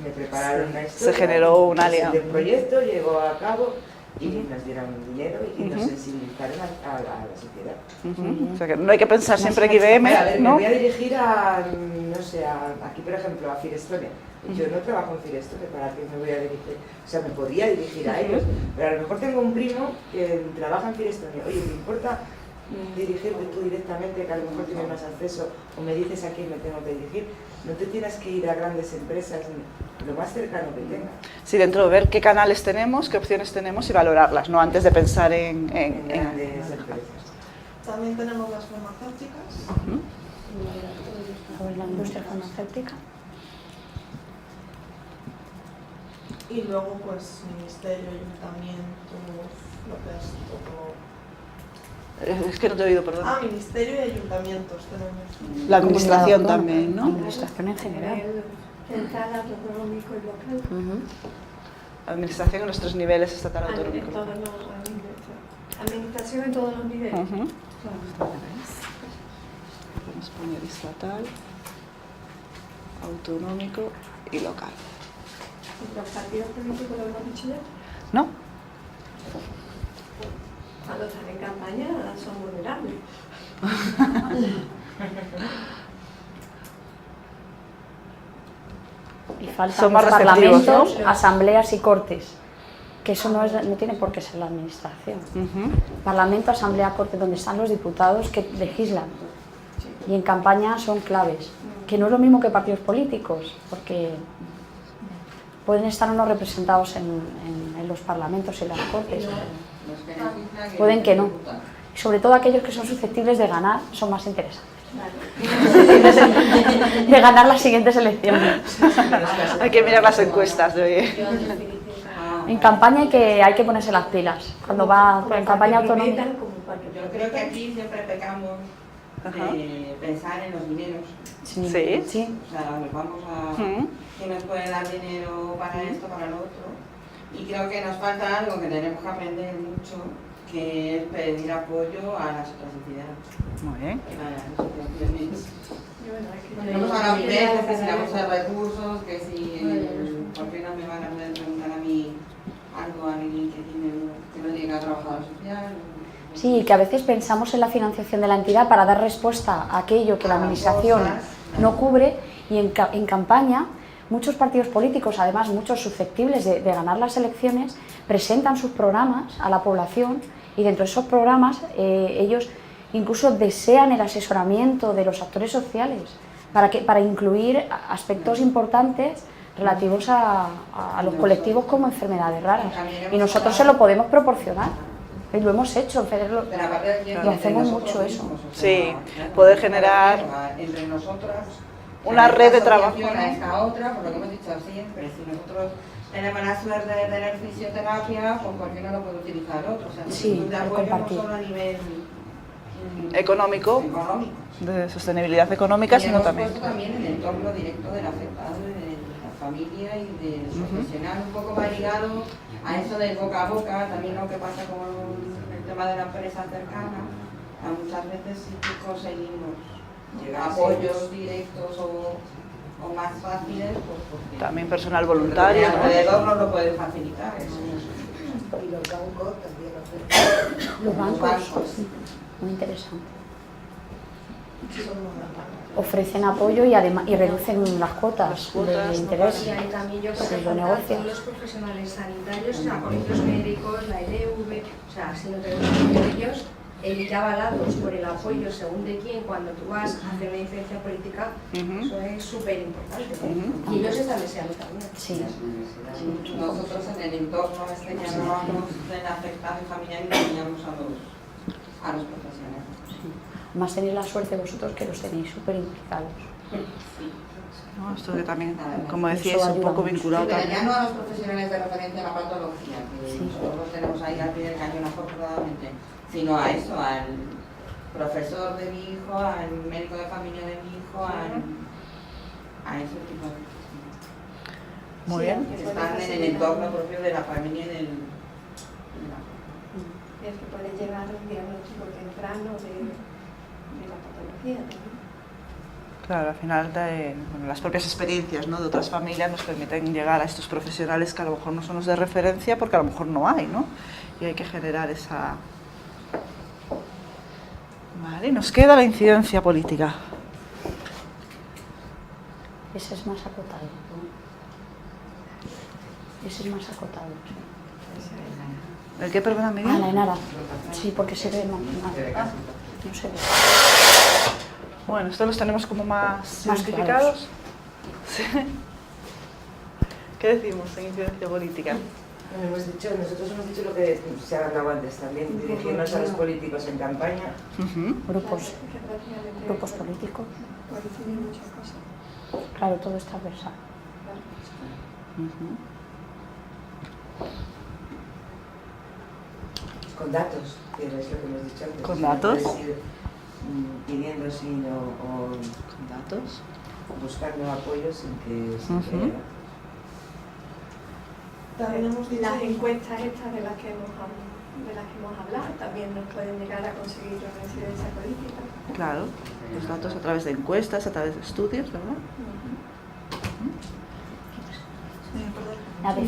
me prepararon una historia. Se generó un aliado. El proyecto llegó a cabo y nos dieron dinero y nos sensibilizaron a la sociedad. O sea, que no hay que pensar siempre que IBM, A ver, ¿no? me voy a dirigir a, no sé, aquí por ejemplo, a Firestonia. Yo no trabajo en Firestonia, ¿para qué me voy a dirigir? O sea, me podría dirigir a ellos, pero a lo mejor tengo un primo que trabaja en Firestonia. Oye, ¿te importa dirigirte tú directamente, que a lo mejor tienes más acceso, o me dices a quién me tengo que dirigir? No te tienes que ir a grandes empresas, lo más cercano que tengas. Sí, dentro de ver qué canales tenemos, qué opciones tenemos y valorarlas, ¿no? Antes de pensar en grandes empresas. También tenemos las farmacéuticas. La industria farmacéutica. Y luego, pues, ministerio, ayuntamientos, lo que es todo. Es que no te he oído, perdón. Ministerio y ayuntamientos tenemos. La administración también, ¿no? La administración en general. Central, autonómico y local. Administración en nuestros niveles estatal autonómico. En todos los niveles. Administración en todos los niveles. Podemos poner estatal, autonómico y local. ¿Los partidos políticos lo hemos dicho ya? ¿No? Cuando están en campaña son vulnerables. Y faltan Son más los receptivos, parlamentos, ¿no? asambleas y cortes. Que eso no tiene por qué ser la administración. Parlamento, asamblea, corte, donde están los diputados que legislan. Y en campaña son claves. Que no es lo mismo que partidos políticos, porque pueden estar o no representados en los parlamentos y las cortes. Pueden que no. Y sobre todo aquellos que son susceptibles de ganar son más interesantes. De ganar las siguientes elecciones. Hay que mirar las encuestas de hoy. En campaña hay que ponerse las pilas. Cuando va en campaña autonómica. Yo creo que aquí siempre pecamos de pensar en los dineros. Sí. Sí. O sea, nos vamos a... ¿Quién nos puede dar dinero para esto, para lo otro? Y creo que nos falta algo que tenemos que aprender mucho, que es pedir apoyo a las otras entidades. Muy bien. A las asociaciones. Vamos a la UNED, necesitamos recursos, que si... ¿Por qué no me van a poder preguntar a mí algo, a alguien que no diga trabajadora social. Sí, que a veces pensamos en la financiación de la entidad para dar respuesta a aquello que la administración no cubre, y en campaña muchos partidos políticos, además muchos susceptibles de ganar las elecciones, presentan sus programas a la población, y dentro de esos programas ellos incluso desean el asesoramiento de los actores sociales para incluir aspectos importantes relativos a los colectivos como enfermedades raras, y nosotros se lo podemos proporcionar. Y lo hemos hecho, lo hacemos mucho eso. Sí, poder generar entre nosotras una red de trabajo. A esta otra, por lo que hemos dicho siempre, si nosotros tenemos la suerte de tener fisioterapia, pues ¿por qué no lo puede utilizar otro? O sea, sí, de apoyo no solo a nivel económico, de sostenibilidad económica, sino también en el entorno directo del afectado, de la familia y del profesional, un poco más ligado a eso de boca a boca, también lo que pasa con el tema de la empresa cercana, muchas veces sí que conseguimos apoyos directos o más fáciles, pues porque también personal voluntario, el alrededor nos lo puede facilitar. Y los bancos también Los bancos, sí, muy interesante. Ofrecen apoyo y además reducen las cuotas de interés. Y ahí también yo creo Sí, que lo negocian. todos los profesionales sanitarios, o sea, colegios médicos, la LV, o sea, si no tenemos ellos, el ir avalados por el apoyo según de quién, cuando tú vas a hacer una incidencia política, eso es súper importante. Y ellos están deseando también. Sí. Nosotros en el entorno este que hablábamos del afectado y familiar, enseñamos a los profesionales. Más tenéis la suerte vosotros que los tenéis súper implicados. ¿No? Esto que también, como decíais, un poco vinculado pero también. ya no a los profesionales de referencia a la patología, que nosotros tenemos ahí al pie del cañón afortunadamente, sino a eso, al profesor de mi hijo, al médico de familia de mi hijo, a ese tipo de profesionales. Muy bien. Que están en el entorno propio de la familia y del... Es que puede llevar un diagnóstico temprano de la patología también. Claro, al final las propias experiencias, ¿no?, de otras familias nos permiten llegar a estos profesionales que a lo mejor no son los de referencia porque a lo mejor no hay, ¿no? Y hay que generar esa... Vale, nos queda la incidencia política. Ese es más acotado. Ese es más acotado. ¿El qué, perdona, Miriam? Ah, la enara. Sí, porque se ve más. No se ve. Bueno, estos los tenemos como más justificados. ¿Sí? ¿Qué decimos en incidencia política? Nosotros hemos dicho lo que se ha hablado antes también, dirigirnos a los políticos en campaña. Grupos políticos. Claro, todo es transversal. Con datos, que es lo que hemos dicho antes. ¿Con datos? No puedes ir pidiendo sino con datos, buscando apoyo sin que También hemos dicho las encuestas estas de las que hemos hablado también nos pueden llegar a conseguir una incidencia política. Claro, los datos a través de encuestas, a través de estudios, ¿verdad? La de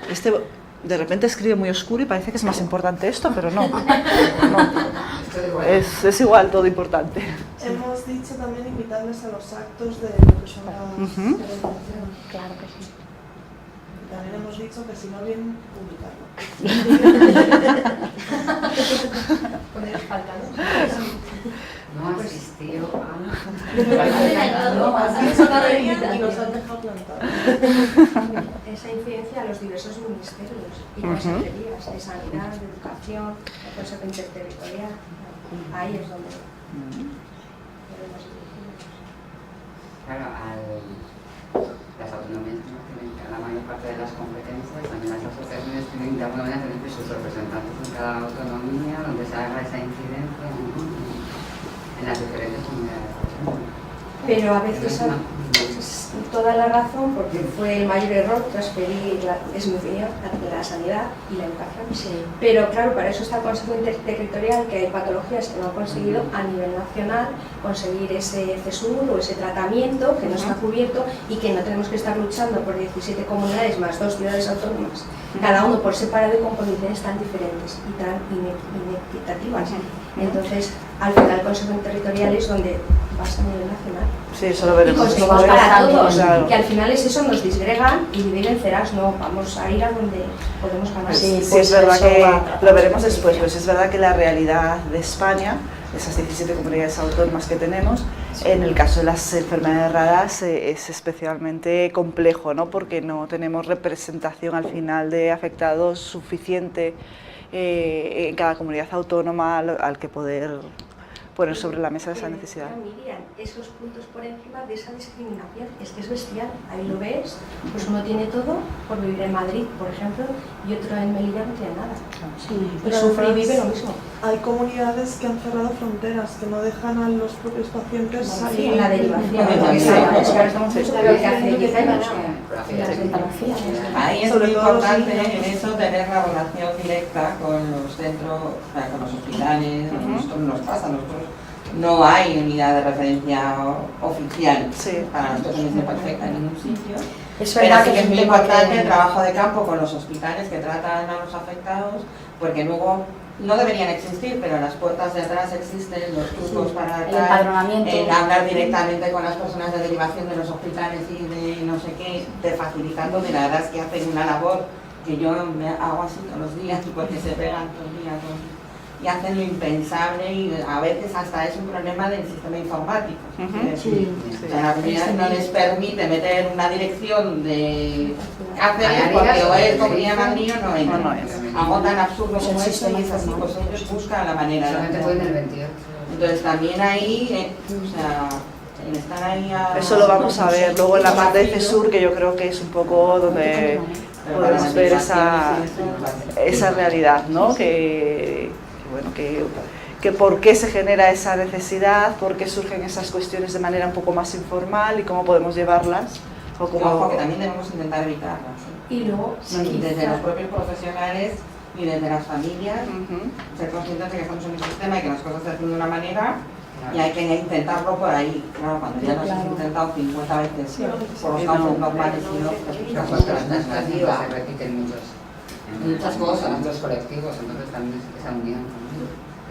Este de repente escribe muy oscuro y parece que es más importante esto, pero no. Es igual todo importante. Hemos dicho también invitarles a los actos de lo que son las celebraciones. Claro que sí. También hemos dicho que si no vienen, publicarlo. Poner falta, No asistió y nos han dejado plantados. Esa incidencia a los diversos ministerios y consejerías de sanidad, de educación, de consejo interterritorial. Ahí es donde podemos dirigirnos. Claro, las autonomías que tienen la mayor parte de las competencias, también las asociaciones tienen de alguna manera tener sus representantes en cada autonomía, donde se haga esa incidencia en las diferentes comunidades. Pero a veces toda la razón, porque fue el mayor error transferir, es mi opinión, la sanidad y la educación. Sí. Pero claro, para eso está el Consejo Interterritorial, que hay patologías que no han conseguido a nivel nacional conseguir ese CESUR o ese tratamiento que no está cubierto y que no tenemos que estar luchando por 17 comunidades más 2 ciudades autónomas, cada uno por separado y con condiciones tan diferentes y tan inequitativas. Entonces, al final el Consejo Interterritorial es donde vas a nivel nacional. Sí, eso lo veremos. Y conseguimos para todos, claro. que al final es eso, nos disgregan y dividen ceras, no, vamos a ir a donde podemos ganar. Sí, es verdad que lo veremos después, pues es verdad que la realidad de España, esas 17 comunidades autónomas que tenemos, en el caso de las enfermedades raras es especialmente complejo, ¿no? Porque no tenemos representación al final de afectados suficiente en cada comunidad autónoma al que poder poner sobre la mesa esa necesidad. Miriam, esos puntos por encima de esa discriminación, es que es bestial, ahí lo ves, pues uno tiene todo por vivir en Madrid, por ejemplo, y otro en Melilla no tiene nada. Sí, y sufre y vive lo mismo. Hay comunidades que han cerrado fronteras, que no dejan a los propios pacientes salir. En la derivación, es que ahora estamos justo lo que hace 10 años. Ahí es muy importante en eso tener la relación directa con los centros, o sea, con los hospitales. Nosotros nos pasa, nosotros no hay unidad de referencia oficial para nosotros en perfecta en ningún sitio. Pero sí que es muy importante el trabajo de campo con los hospitales que tratan a los afectados, porque luego no deberían existir, pero las puertas de atrás existen, los trucos para hablar directamente con las personas de derivación de los hospitales y de no sé qué, te facilitando, de la verdad es que hacen una labor que yo me hago así todos los días porque se pegan todos los días y hacen lo impensable y a veces hasta es un problema del sistema informático. O sea, la comunidad no les permite meter una dirección de Cáceres porque o es Comunidad de Madrid o no es. Algo tan absurdo como eso y es así, pues ellos buscan la manera. Solamente pueden el 28. Entonces también ahí, o sea, el estar ahí eso lo vamos a ver luego en la parte de CESUR, que yo creo que es un poco donde podemos ver esa realidad, ¿no? Bueno, que por qué se genera esa necesidad, por qué surgen esas cuestiones de manera un poco más informal y cómo podemos llevarlas. O cómo que también debemos intentar evitarlas. Y luego, desde los propios profesionales y desde las familias, ser conscientes de que estamos en un sistema y que las cosas se hacen de una manera y hay que intentarlo por ahí. Claro, cuando ya nos hemos intentado 50 veces por los casos normales y no, las cosas se repiten muchas cosas, muchos colectivos, entonces también esa unión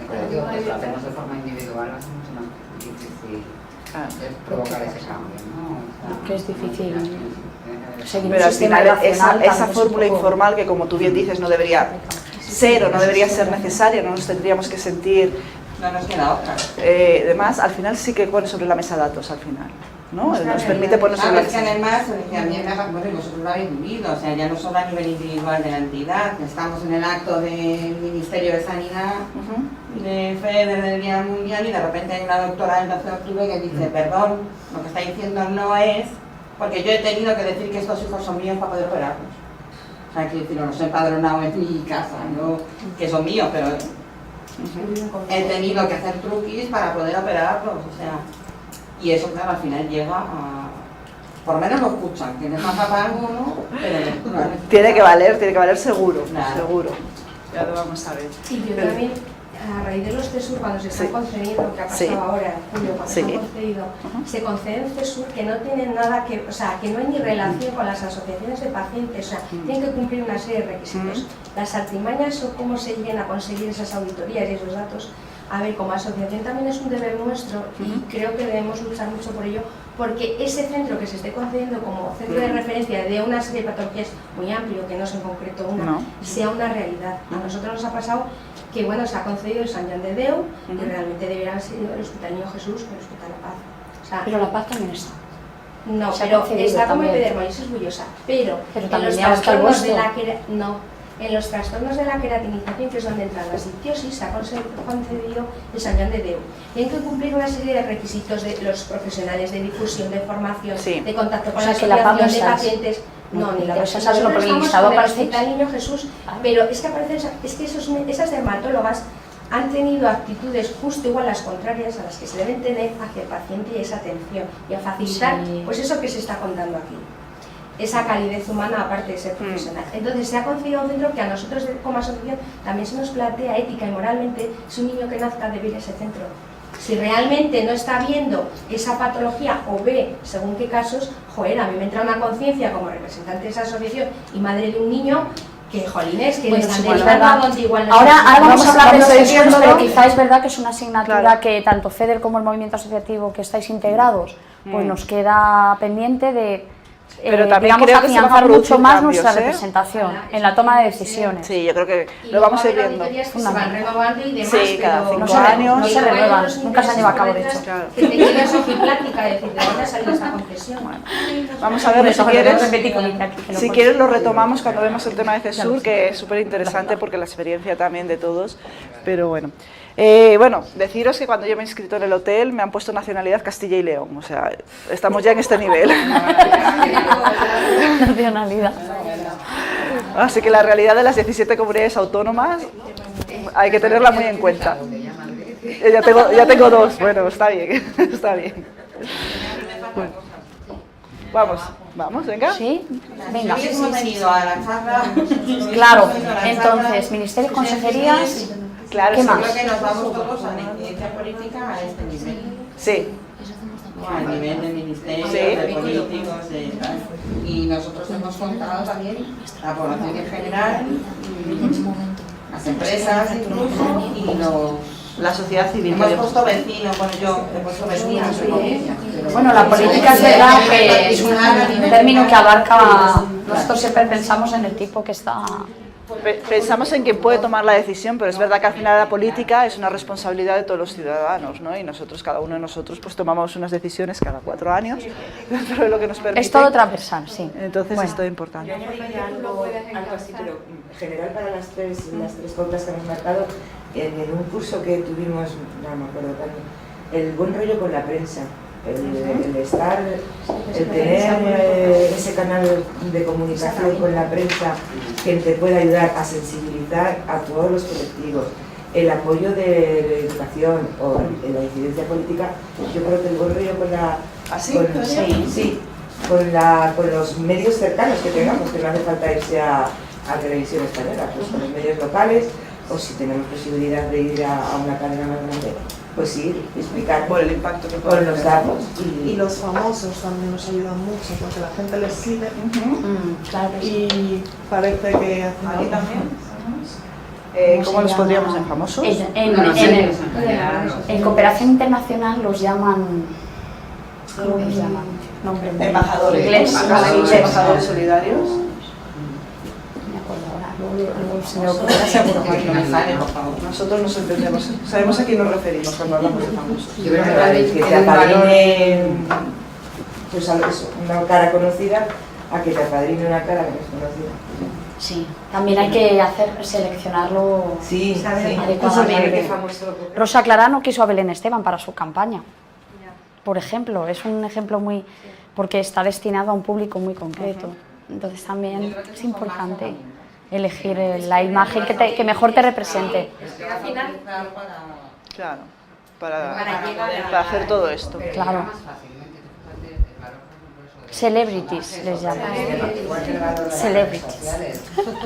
de colectivo, pues lo hacemos de forma individual, lo hacemos más difícil provocar ese cambio, ¿no? Que es difícil seguir pero al final esa fórmula informal que, como tú bien dices, no debería ser o no debería ser necesaria, no nos tendríamos que sentir. No nos queda otra. Además, al final sí que pone sobre la mesa datos al final, ¿no? Nos permite poner sobre la mesa. Es que además, a mí bueno, vosotros lo habéis vivido, o sea, ya no solo a nivel individual de la entidad, estamos en el acto del Ministerio de Sanidad, de FEDER del Día Mundial y de repente hay una doctora del 12 de octubre que dice, perdón, lo que está diciendo no es, porque yo he tenido que decir que estos hijos son míos para poder operarlos. O sea, que decir, los he empadronado en mi casa, no que son míos, pero he tenido que hacer truquis para poder operarlos, o sea, y eso claro, al final llega a, por lo menos lo escuchan, que no es más para alguno, pero tiene que valer seguro, claro. Seguro, ya lo vamos a ver. Y yo también, a raíz de los CESUR, cuando se están concediendo, que ha pasado ahora en julio, cuando se han concedido, se conceden CESUR que no tienen nada que, o sea, que no hay ni relación con las asociaciones de pacientes, o sea, tienen que cumplir una serie de requisitos. Las artimañas o cómo se lleguen a conseguir esas auditorías y esos datos, a ver, como asociación también es un deber nuestro y creo que debemos luchar mucho por ello, porque ese centro que se esté concediendo como centro de referencia de una serie de patologías muy amplio, que no es en concreto una, sea una realidad. A nosotros nos ha pasado que bueno, se ha concedido el Sant Joan de Déu y realmente debería haber sido el Hospital Niño Jesús o el Hospital La Paz. O sea, pero La Paz también está. No, pero está como epidermolis bullosa. Pero en los trastornos de la en los trastornos de la queratinización, que es donde entran las ictiosis, se ha concedido el Sant Joan de Déu. Tienen que cumplir una serie de requisitos de los profesionales de difusión, de formación, de contacto con la asociación de pacientes. No, ni la cosa sabe lo listado para el Hospital Niño Jesús, pero es que aparecen, es que esas dermatólogas han tenido actitudes justo igual las contrarias a las que se deben tener hacia el paciente y esa atención y a facilitar pues eso que se está contando aquí, esa calidez humana aparte de ser profesional. Entonces se ha concebido un centro que a nosotros como asociación también se nos plantea ética y moralmente si un niño que nazca debe ir a ese centro. Si realmente no está viendo esa patología o ve según qué casos, joder, a mí me entra una conciencia como representante de esa asociación y madre de un niño que, jolines, que bueno, le están sí, derivando a donde igual no. Ahora vamos a hablar de los centros, pero ¿no? quizá es verdad que es una asignatura que tanto FEDER como el movimiento asociativo que estáis integrados, pues nos queda pendiente de pero también digamos, creo que se van a afianzar producir mucho más cambios, nuestra representación en la toma de decisiones. Sí, yo creo que lo vamos a ir viendo. Que se van renovando y demás, sí, cada 5 no años. No se renuevan, nunca se han llevado a cabo, de hecho. Claro. Que te quieras plática, decir, ¿de dónde ha salido esta concesión? Vamos a ver, si quieres lo retomamos cuando vemos el tema de CESUR, que es súper interesante porque la experiencia también de todos, pero bueno. Bueno, deciros que cuando yo me he inscrito en el hotel me han puesto nacionalidad Castilla y León, o sea, estamos ya en este nivel. Nacionalidad. Así que la realidad de las 17 comunidades autónomas hay que tenerla muy en cuenta. Ya tengo 2, bueno, está bien, está bien. Bueno, vamos, venga. Sí, venga. Hemos venido a la charla. Claro, entonces, Ministerio y Consejerías. Claro, ¿qué más? Creo que nos vamos todos a la incidencia política a este nivel. Sí. A nivel de ministerios, de políticos, y nosotros hemos contado también la población en general, las empresas incluso, y la sociedad civil. Hemos puesto vecinos, bueno, yo he puesto vecinos. Bueno, la política es verdad que es un término que abarca. Nosotros siempre pensamos en el tipo que está. Pensamos en quien puede tomar la decisión, pero es verdad que al final la política es una responsabilidad de todos los ciudadanos, ¿no? Y nosotros, cada uno de nosotros, pues tomamos unas decisiones cada 4 años, dentro de lo que nos permite. Es todo transversal, sí. Entonces esto es importante. Yo añadiría algo así, pero general para las tres pautas que hemos marcado, en un curso que tuvimos, no me acuerdo también, el buen rollo con la prensa. El estar, el tener ese canal de comunicación con la prensa que te puede ayudar a sensibilizar a todos los colectivos, el apoyo de la educación o en la incidencia política, yo creo que el buen rollo con la... con los medios cercanos que tengamos, que no hace falta irse a Televisión Española, pues con los medios locales, o si tenemos posibilidad de ir a una cadena más grande, pues sí, explicar por el impacto que con los datos. Y los famosos también nos ayudan mucho porque la gente les sigue claro, y parece que hacen ¿Aquí también? ¿Cómo los podríamos en famosos? En cooperación internacional los llaman. ¿Cómo los llaman? Embajadores. Inglés. Embajadores solidarios. Nosotros nos entendemos, sabemos a quién nos referimos cuando hablamos de famosos. Yo creo que te apadrine pues una cara conocida a que te apadrine una cara desconocida. Sí, también hay que seleccionarlo adecuadamente. Rosa Clara no quiso a Belén Esteban para su campaña, por ejemplo, es un ejemplo muy... porque está destinado a un público muy concreto, entonces también es importante elegir la imagen que mejor te represente. Claro, para hacer todo esto. Claro. Celebrities les llaman. Celebrities.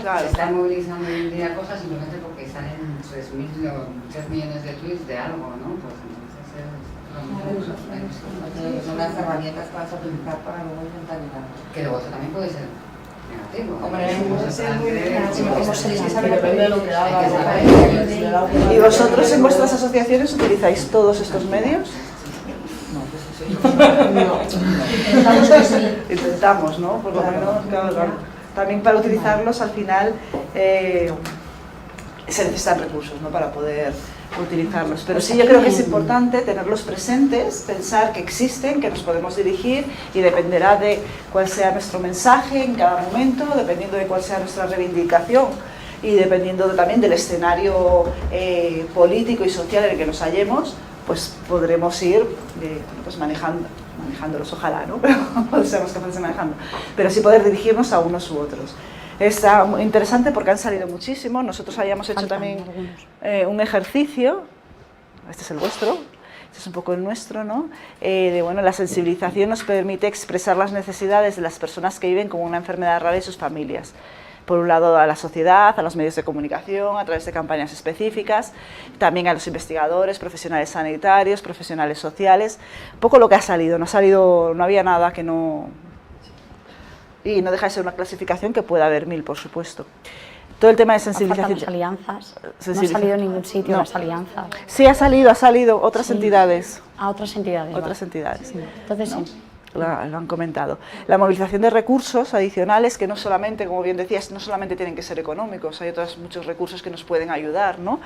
Claro, están movilizando hoy en día cosas simplemente porque salen 3 millones de tweets de algo, ¿no? Pues entonces son las herramientas que vas a utilizar para luego intentar llegar. Que luego eso también puede ser negativo. ¿Y vosotros en vuestras asociaciones utilizáis todos estos medios? No. Intentamos, ¿no? Por lo menos, claro. También para utilizarlos al final se necesitan recursos, ¿no? Para poder utilizarlos. Pero sí, yo creo que es importante tenerlos presentes, pensar que existen, que nos podemos dirigir y dependerá de cuál sea nuestro mensaje en cada momento, dependiendo de cuál sea nuestra reivindicación y dependiendo también del escenario político y social en el que nos hallemos, pues podremos ir pues manejándolos, ojalá, ¿no? Pero seamos capaces de manejarlo. Pero sí poder dirigirnos a unos u otros. Está muy interesante porque han salido muchísimos. Nosotros habíamos hecho también un ejercicio, este es el vuestro, este es un poco el nuestro, ¿no? Bueno, la sensibilización nos permite expresar las necesidades de las personas que viven con una enfermedad rara y sus familias. Por un lado a la sociedad, a los medios de comunicación, a través de campañas específicas, también a los investigadores, profesionales sanitarios, profesionales sociales. Un poco lo que ha salido, no había nada que no... Y no deja de ser una clasificación que puede haber 1000, por supuesto. Todo el tema de sensibilización... Las alianzas. No ha salido en ningún sitio las alianzas. Sí, ha salido otras entidades. A otras entidades. Otras entidades. Sí. Entonces ¿no? sí. Lo han comentado. La movilización de recursos adicionales que no solamente, como bien decías, no solamente tienen que ser económicos, hay otros muchos recursos que nos pueden ayudar, ¿no?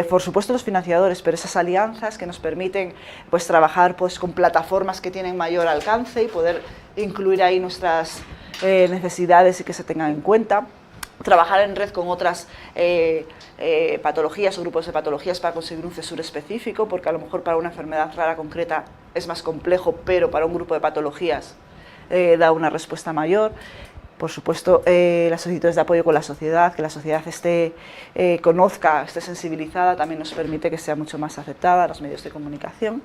Por supuesto los financiadores, pero esas alianzas que nos permiten pues, trabajar pues, con plataformas que tienen mayor alcance y poder incluir ahí nuestras necesidades y que se tengan en cuenta. Trabajar en red con otras patologías o grupos de patologías para conseguir un CESUR específico, porque a lo mejor para una enfermedad rara concreta es más complejo, pero para un grupo de patologías da una respuesta mayor. Por supuesto, las solicitudes de apoyo con la sociedad, que la sociedad conozca, esté sensibilizada, también nos permite que sea mucho más aceptada, los medios de comunicación.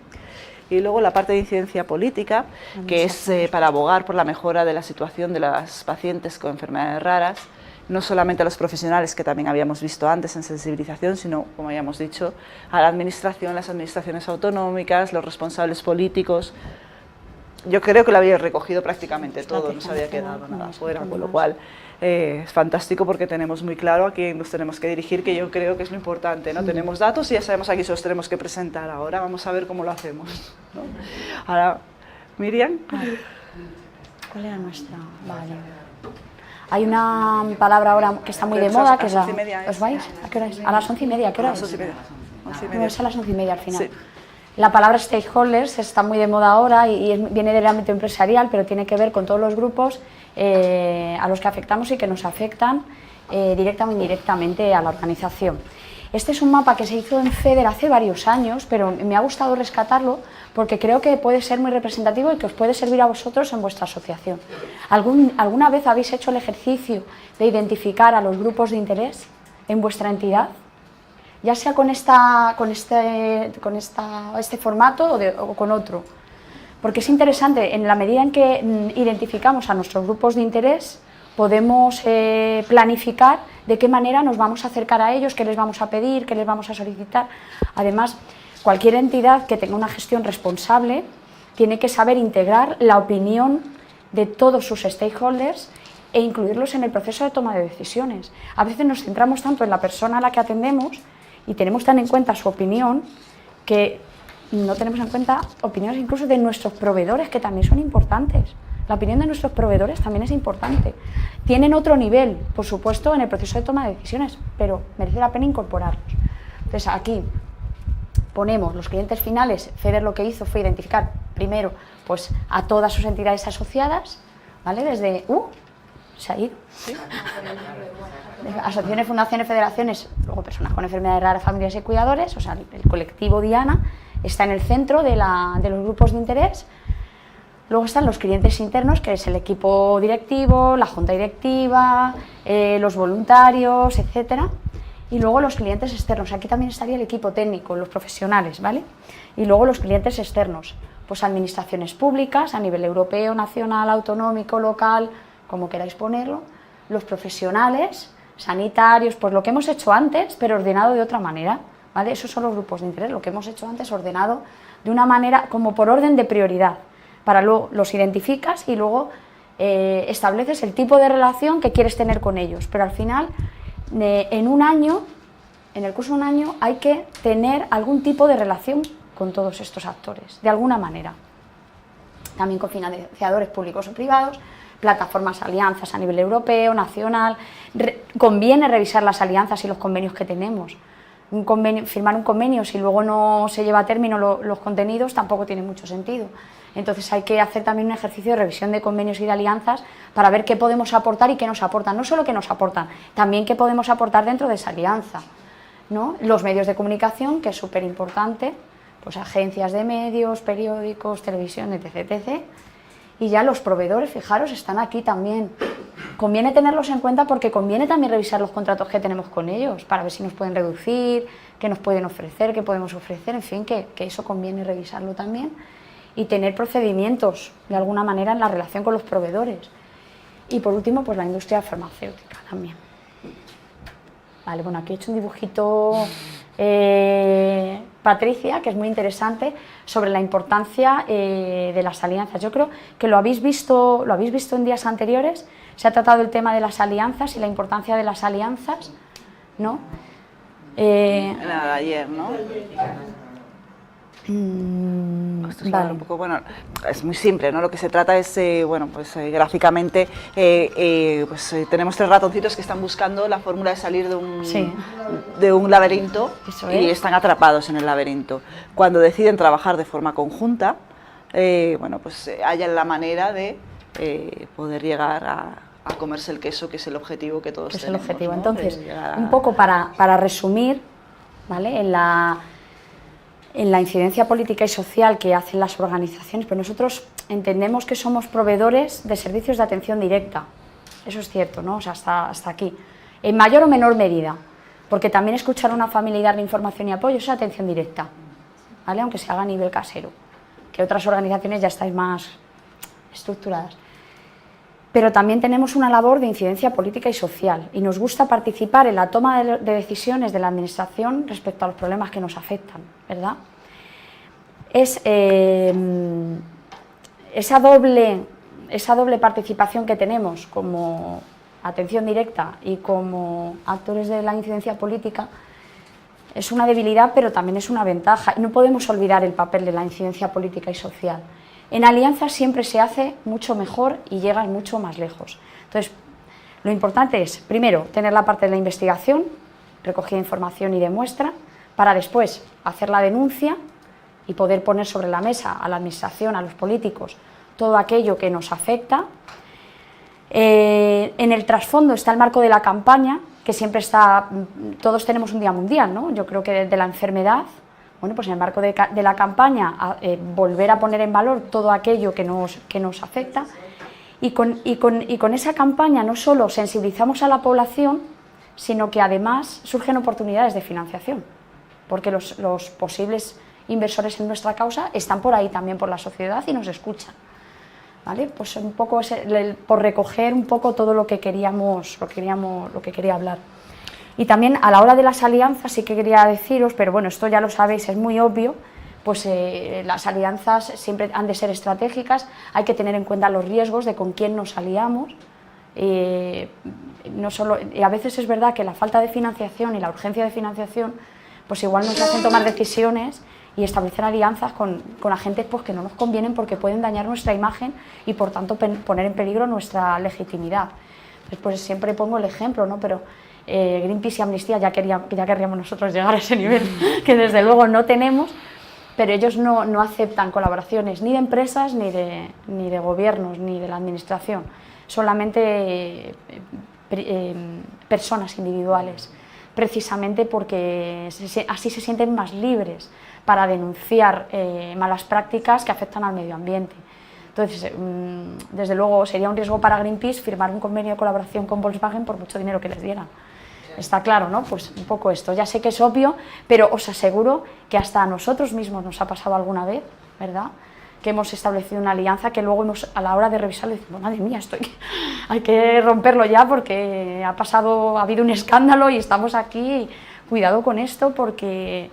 Y luego la parte de incidencia política, que es para abogar por la mejora de la situación de las pacientes con enfermedades raras, no solamente a los profesionales que también habíamos visto antes en sensibilización, sino, como habíamos dicho, a la administración, las administraciones autonómicas, los responsables políticos. Yo creo que lo había recogido prácticamente todo, no se había quedado nada fuera, con lo cual es fantástico porque tenemos muy claro a quién nos tenemos que dirigir, que yo creo que es lo importante, ¿no? Tenemos datos y ya sabemos a quién se los tenemos que presentar ahora, vamos a ver cómo lo hacemos, ¿no? Ahora, Miriam. ¿Cuál era nuestra? Vale. Hay una palabra ahora que está muy de moda, que es la... ¿Os vais? ¿A qué hora es? A las 11:30, ¿a qué hora es? A las 11:30. No, es a las 11:30 al final. Sí. La palabra stakeholders está muy de moda ahora y viene del ámbito empresarial, pero tiene que ver con todos los grupos a los que afectamos y que nos afectan directa o indirectamente a la organización. Este es un mapa que se hizo en FEDER hace varios años, pero me ha gustado rescatarlo porque creo que puede ser muy representativo y que os puede servir a vosotros en vuestra asociación. ¿Alguna vez habéis hecho el ejercicio de identificar a los grupos de interés en vuestra entidad? Ya sea con este formato o con otro. Porque es interesante, en la medida en que identificamos a nuestros grupos de interés, podemos planificar de qué manera nos vamos a acercar a ellos, qué les vamos a pedir, qué les vamos a solicitar. Además, cualquier entidad que tenga una gestión responsable tiene que saber integrar la opinión de todos sus stakeholders e incluirlos en el proceso de toma de decisiones. A veces nos centramos tanto en la persona a la que atendemos y tenemos tan en cuenta su opinión que no tenemos en cuenta opiniones incluso de nuestros proveedores, que también son importantes. La opinión de nuestros proveedores también es importante. Tienen otro nivel, por supuesto, en el proceso de toma de decisiones, pero merece la pena incorporarlos. Entonces, aquí ponemos los clientes finales. FEDER lo que hizo fue identificar primero pues, a todas sus entidades asociadas, ¿vale? Desde... se ha ido. ¿Sí? Asociaciones, fundaciones, federaciones, luego personas con enfermedades raras, familias y cuidadores, o sea, el colectivo Diana está en el centro de los grupos de interés. Luego están los clientes internos, que es el equipo directivo, la junta directiva, los voluntarios, etcétera. Y luego los clientes externos. Aquí también estaría el equipo técnico, los profesionales, ¿vale? Y luego los clientes externos, pues administraciones públicas a nivel europeo, nacional, autonómico, local, como queráis ponerlo, los profesionales, sanitarios, pues lo que hemos hecho antes, pero ordenado de otra manera, ¿vale? Esos son los grupos de interés, lo que hemos hecho antes ordenado de una manera, como por orden de prioridad. Para luego los identificas y luego estableces el tipo de relación que quieres tener con ellos. Pero al final, en un año, en el curso de un año, hay que tener algún tipo de relación con todos estos actores, de alguna manera. También con financiadores públicos o privados, plataformas, alianzas a nivel europeo, nacional. Conviene revisar las alianzas y los convenios que tenemos. Firmar un convenio, si luego no se lleva a término los contenidos, tampoco tiene mucho sentido. Entonces hay que hacer también un ejercicio de revisión de convenios y de alianzas para ver qué podemos aportar y qué nos aportan. No solo qué nos aportan, también qué podemos aportar dentro de esa alianza, ¿no? Los medios de comunicación, que es súper importante, pues agencias de medios, periódicos, televisión, etc., etc. Y ya los proveedores, fijaros, están aquí también. conviene tenerlos en cuenta porque conviene también revisar los contratos que tenemos con ellos para ver si nos pueden reducir, qué nos pueden ofrecer, qué podemos ofrecer, en fin, que eso conviene revisarlo también y tener procedimientos de alguna manera en la relación con los proveedores. Y por último, pues la industria farmacéutica también. Vale, bueno, aquí he hecho un dibujito, Patricia, que es muy interesante, sobre la importancia de las alianzas. Yo creo que lo habéis visto en días anteriores. Se ha tratado el tema de las alianzas y la importancia de las alianzas, ¿no? Ayer, ¿no? Esto es vale. Un poco, bueno, es muy simple, ¿no? Lo que se trata es, bueno, pues gráficamente, pues tenemos 3 ratoncitos que están buscando la fórmula de salir de un laberinto y están atrapados en el laberinto. Cuando deciden trabajar de forma conjunta, bueno, pues hallan la manera de poder llegar a comerse el queso, que es el objetivo que todos tenemos. Es el objetivo. ¿No? Entonces, un poco para resumir, ¿vale? En la incidencia política y social que hacen las organizaciones, pues nosotros entendemos que somos proveedores de servicios de atención directa. Eso es cierto, ¿no? O sea, hasta aquí. En mayor o menor medida, porque también escuchar a una familia y darle información y apoyo es atención directa, ¿vale? Aunque se haga a nivel casero, que otras organizaciones ya estáis más estructuradas. Pero también tenemos una labor de incidencia política y social y nos gusta participar en la toma de decisiones de la Administración respecto a los problemas que nos afectan, ¿verdad? Es esa doble participación que tenemos como atención directa y como actores de la incidencia política es una debilidad, pero también es una ventaja. Y no podemos olvidar el papel de la incidencia política y social. En alianzas siempre se hace mucho mejor y llegas mucho más lejos. Entonces, lo importante es, primero, tener la parte de la investigación, recogida información y demuestra, para después hacer la denuncia y poder poner sobre la mesa a la Administración, a los políticos, todo aquello que nos afecta. En el trasfondo está el marco de la campaña, que siempre está, todos tenemos un día mundial, ¿no? Yo creo que de la enfermedad. Bueno, pues en el marco de la campaña, volver a poner en valor todo aquello que nos afecta y con esa campaña no solo sensibilizamos a la población, sino que además surgen oportunidades de financiación, porque los posibles inversores en nuestra causa están por ahí también por la sociedad y nos escuchan. ¿Vale? Pues un poco por recoger un poco todo lo que quería hablar. Y también a la hora de las alianzas sí que quería deciros, pero bueno, esto ya lo sabéis, es muy obvio, pues las alianzas siempre han de ser estratégicas, hay que tener en cuenta los riesgos de con quién nos aliamos, no solo, y a veces es verdad que la falta de financiación y la urgencia de financiación pues igual nos hacen tomar decisiones y establecer alianzas con agentes pues, que no nos convienen porque pueden dañar nuestra imagen y por tanto poner en peligro nuestra legitimidad. Pues siempre pongo el ejemplo, ¿no? Pero Greenpeace y Amnistía ya querríamos nosotros llegar a ese nivel, que desde luego no tenemos, pero ellos no aceptan colaboraciones ni de empresas, ni de gobiernos, ni de la administración, solamente personas individuales, precisamente porque así se sienten más libres para denunciar malas prácticas que afectan al medio ambiente. Entonces, desde luego sería un riesgo para Greenpeace firmar un convenio de colaboración con Volkswagen por mucho dinero que les dieran. Está claro, ¿no? Pues un poco esto. Ya sé que es obvio, pero os aseguro que hasta a nosotros mismos nos ha pasado alguna vez, ¿verdad? Que hemos establecido una alianza que luego a la hora de revisarlo decimos, madre mía, hay que romperlo ya porque ha habido un escándalo y estamos aquí, cuidado con esto porque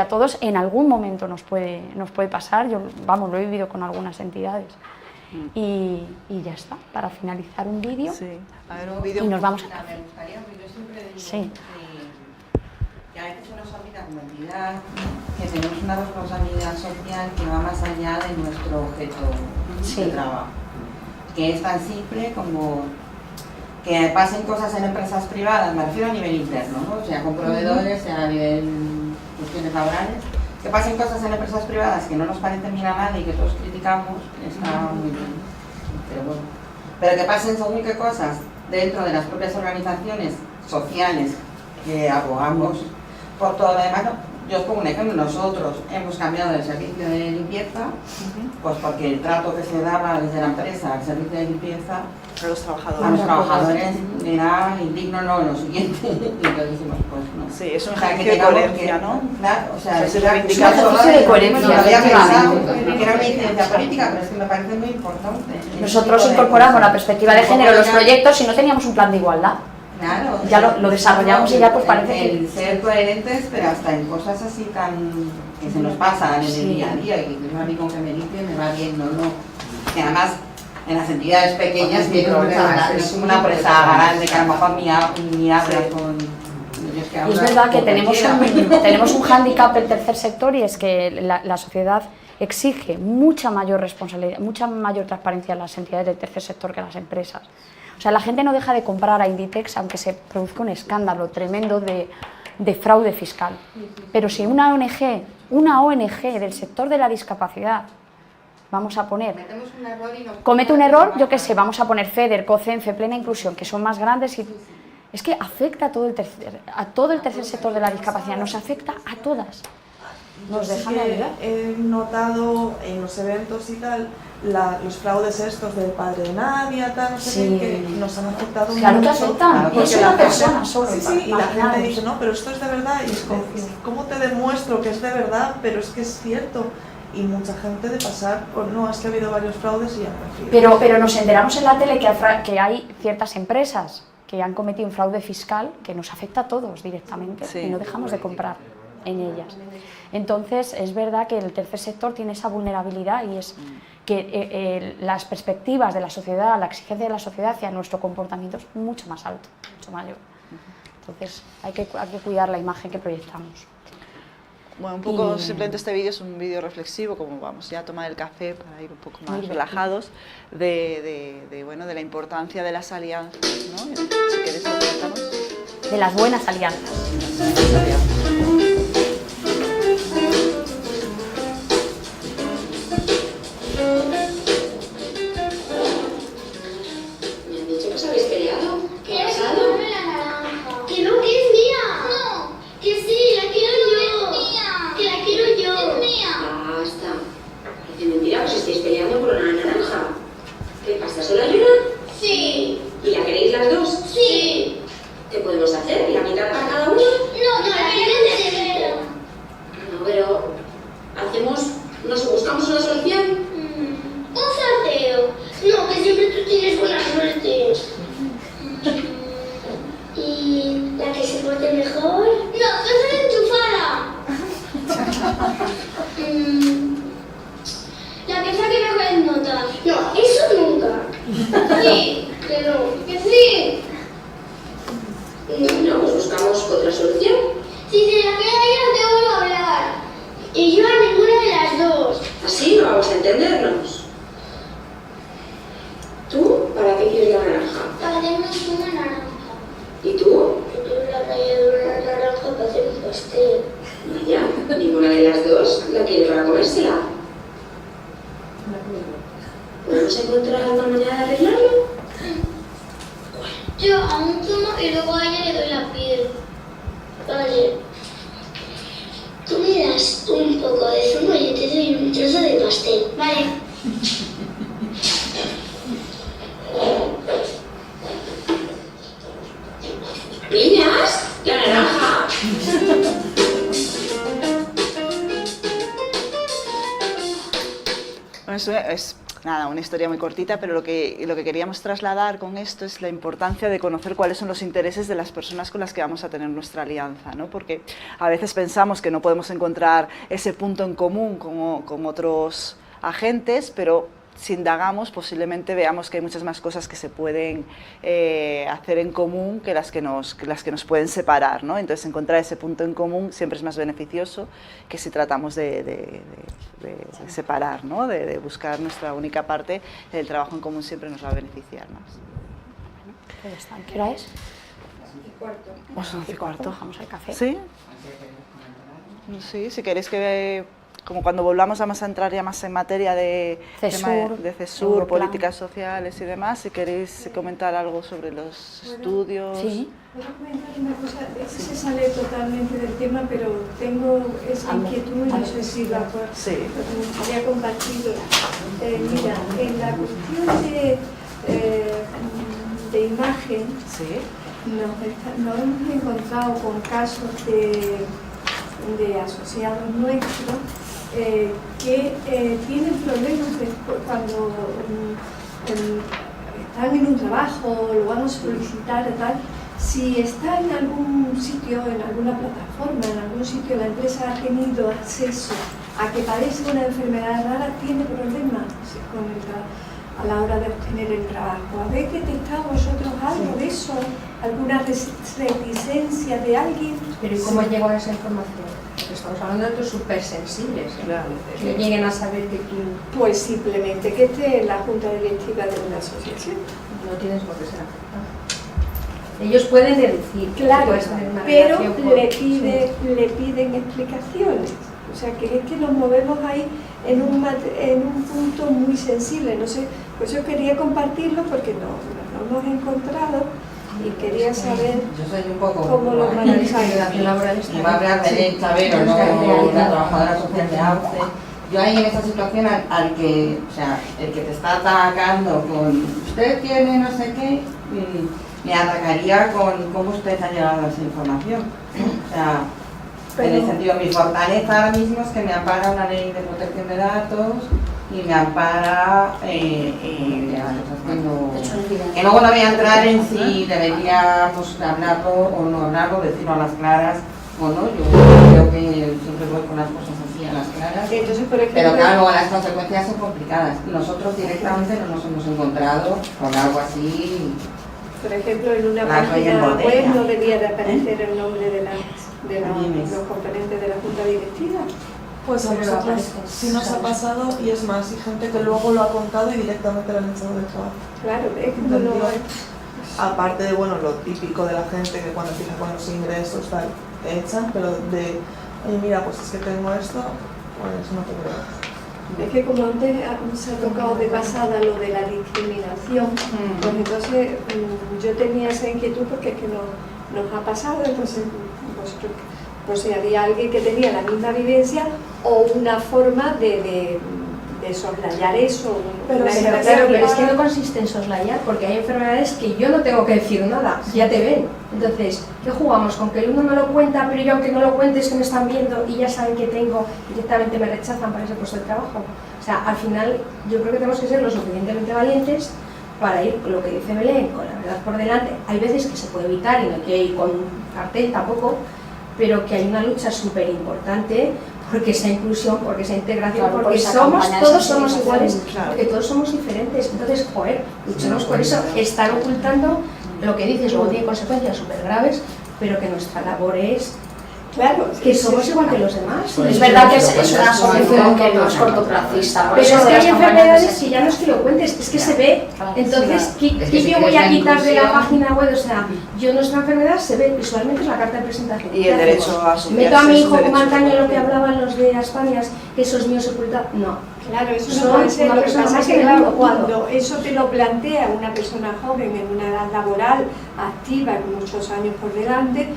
a todos en algún momento nos puede pasar. Yo, vamos, lo he vivido con algunas entidades. Y ya está, para finalizar un vídeo. Sí, a ver, un vídeo. Y nos vamos a... Me gustaría, porque yo siempre digo sí. que a veces se nos olvida como entidad que tenemos una responsabilidad social que va más allá de nuestro objeto de trabajo. Que es tan simple como que pasen cosas en empresas privadas, me refiero a nivel interno, ¿no? Sea con proveedores, sea a nivel cuestiones laborales, que pasen cosas en empresas privadas que no nos parecen bien a nadie y que todos criticamos, está muy bien. Pero que pasen según qué cosas dentro de las propias organizaciones sociales que abogamos por todo lo demás, yo os pongo un ejemplo, nosotros hemos cambiado el servicio de limpieza, pues porque el trato que se daba desde la empresa al servicio de limpieza a los trabajadores era indigno, no, lo siguiente, y lo dijimos, pues no. Sí, es un ejercicio de coherencia, ¿no? Claro, o sea, es un ejercicio de coherencia, no había pensado que era una incidencia política, pero es que me parece muy importante. Nosotros incorporamos la perspectiva de género en los proyectos y no teníamos un plan de igualdad. Claro, ya lo desarrollamos y ya pues parece que... ser coherentes, pero hasta en cosas así tan... que se nos pasan en el día a día, y que a mí con que me limpie me va bien, no. Que además, en las entidades pequeñas tienen problemas, es una empresa grande que a lo mejor ni habla con... Y es verdad que tenemos un hándicap del tercer sector, y es que la sociedad exige mucha mayor responsabilidad, mucha mayor transparencia en las entidades del tercer sector que en las empresas. O sea, la gente no deja de comprar a Inditex aunque se produzca un escándalo tremendo de fraude fiscal. Pero si una ONG del sector de la discapacidad, vamos a poner, comete un error, yo qué sé, vamos a poner FEDER, COCENFE, Plena Inclusión, que son más grandes, y es que afecta a todo el tercer sector de la discapacidad, nos afecta a todas. Nos dejan de ayudar. He notado en los eventos y tal, los fraudes estos del padre de Nadia, tal, no sé qué, que nos han afectado mucho. Claro que afectan, y es una persona solo. Sí, y la gente dice, no, pero esto es de verdad, y es como, ¿cómo te demuestro que es de verdad? Pero es que es cierto. Y mucha gente de pasar por, no, es que ha habido varios fraudes y ya prefiero. Pero nos enteramos en la tele que hay ciertas empresas que han cometido un fraude fiscal que nos afecta a todos directamente, y no dejamos de comprar en ellas. Entonces, es verdad que el tercer sector tiene esa vulnerabilidad, y es que las perspectivas de la sociedad, la exigencia de la sociedad hacia nuestro comportamiento es mucho más alto, mucho mayor. Entonces, hay que cuidar la imagen que proyectamos. Bueno, un poco simplemente este vídeo es un vídeo reflexivo, como vamos ya a tomar el café para ir un poco más relajados, de la importancia de las alianzas, ¿no? Si queréis lo comentamos. De las buenas alianzas. Es nada, una historia muy cortita, pero lo que queríamos trasladar con esto es la importancia de conocer cuáles son los intereses de las personas con las que vamos a tener nuestra alianza, ¿no? Porque a veces pensamos que no podemos encontrar ese punto en común con otros agentes, pero si indagamos posiblemente veamos que hay muchas más cosas que se pueden hacer en común que las que nos pueden separar, ¿no? Entonces encontrar ese punto en común siempre es más beneficioso que si tratamos de separar, ¿no? De buscar nuestra única parte. El trabajo en común siempre nos va a beneficiar más. ¿Qué hora es? 11:15. Bajamos al café. ¿Sí? Sí, si queréis que... Como cuando volvamos vamos a entrar ya más en materia de CESUR, políticas sociales y demás, si queréis comentar algo sobre los estudios. Sí. Puedo comentar una cosa, se sale totalmente del tema, pero tengo esa inquietud y no sé si la había compartido. Mira, en la cuestión de imagen, nos hemos encontrado con casos de asociados nuestros que tienen problemas cuando están en un trabajo, lo van a solicitar y tal. Si está en algún sitio, en alguna plataforma, en algún sitio, la empresa ha tenido acceso a que padece una enfermedad rara, tiene problemas a la hora de obtener el trabajo. ¿Habéis detectado vosotros algo de eso? ¿Alguna reticencia de alguien? Pero ¿y cómo llegó a esa información? Porque estamos hablando de otros súper sensibles, que lleguen a saber que tú... Pues simplemente que esté en la junta directiva de una asociación. No tienes por qué ser afectado. Ellos pueden deducir, claro, pero le piden explicaciones. O sea, que es que nos movemos ahí en un punto muy sensible. No sé, pues yo quería compartirlo porque no hemos encontrado y quería saber cómo lo manejáis. Iba a hablar de Belén Chavero, no la trabajadora social de AUCE. Yo ahí en esa situación al que, o sea, el que te está atacando con usted tiene no sé qué, me atacaría con cómo usted ha llegado a esa información. O sea, en el sentido, mi fortaleza ahora mismo es que me ampara una ley de protección de datos y me ampara que luego no voy a entrar en si deberíamos hablarlo o no hablarlo, decirlo a las claras o no. Yo creo que siempre voy con las cosas así a las claras. Entonces, por ejemplo, pero claro, las consecuencias son complicadas. Nosotros directamente no nos hemos encontrado con algo así. Por ejemplo, en una página web no debería de aparecer el nombre de los componentes de la junta directiva. Pues a nosotros sí nos ha pasado, y es más, y gente que luego lo ha contado y directamente lo han echado del trabajo. Claro, es como no... Aparte de, bueno, lo típico de la gente que cuando empieza con los ingresos tal, te echan, pero de, oye, mira, pues es que tengo esto, pues no te creo. Es que como antes se ha tocado de pasada lo de la discriminación, pues entonces yo tenía esa inquietud porque es que nos ha pasado, entonces pues si había alguien que tenía la misma vivencia o una forma de soslayar eso. Pero es que no consiste en soslayar, porque hay enfermedades que yo no tengo que decir nada, ya te ven. Entonces, ¿qué jugamos? Con que el uno me lo cuenta, pero yo aunque no lo cuente es que me están viendo y ya saben que tengo, directamente me rechazan para ese puesto de trabajo. O sea, al final yo creo que tenemos que ser lo suficientemente valientes para ir, lo que dice Belén, con la verdad por delante. Hay veces que se puede evitar y no hay que ir con un cartel tampoco, pero que hay una lucha súper importante porque esa inclusión, porque esa integración, claro, porque todos somos iguales, porque todos somos diferentes. Entonces, joder, luchemos por eso. Estar ocultando lo que dices, luego tiene consecuencias súper graves, pero que nuestra labor es... Claro, que somos igual que los demás. Es verdad que es una solución que no es cortoplacista. Pero es que hay enfermedades que ya no es que lo cuentes, es que se ve. Entonces, ¿qué yo voy a quitar de la página web? O sea, yo nuestra enfermedad se ve visualmente, es la carta de presentación. Y el derecho a asumir. Meto a mi hijo como antaño lo que hablaban los de Asturias, que esos niños sepultados. No. Claro, eso no puede ser. Lo que pasa es que cuando eso te lo plantea una persona joven en una edad laboral activa, con muchos años por delante,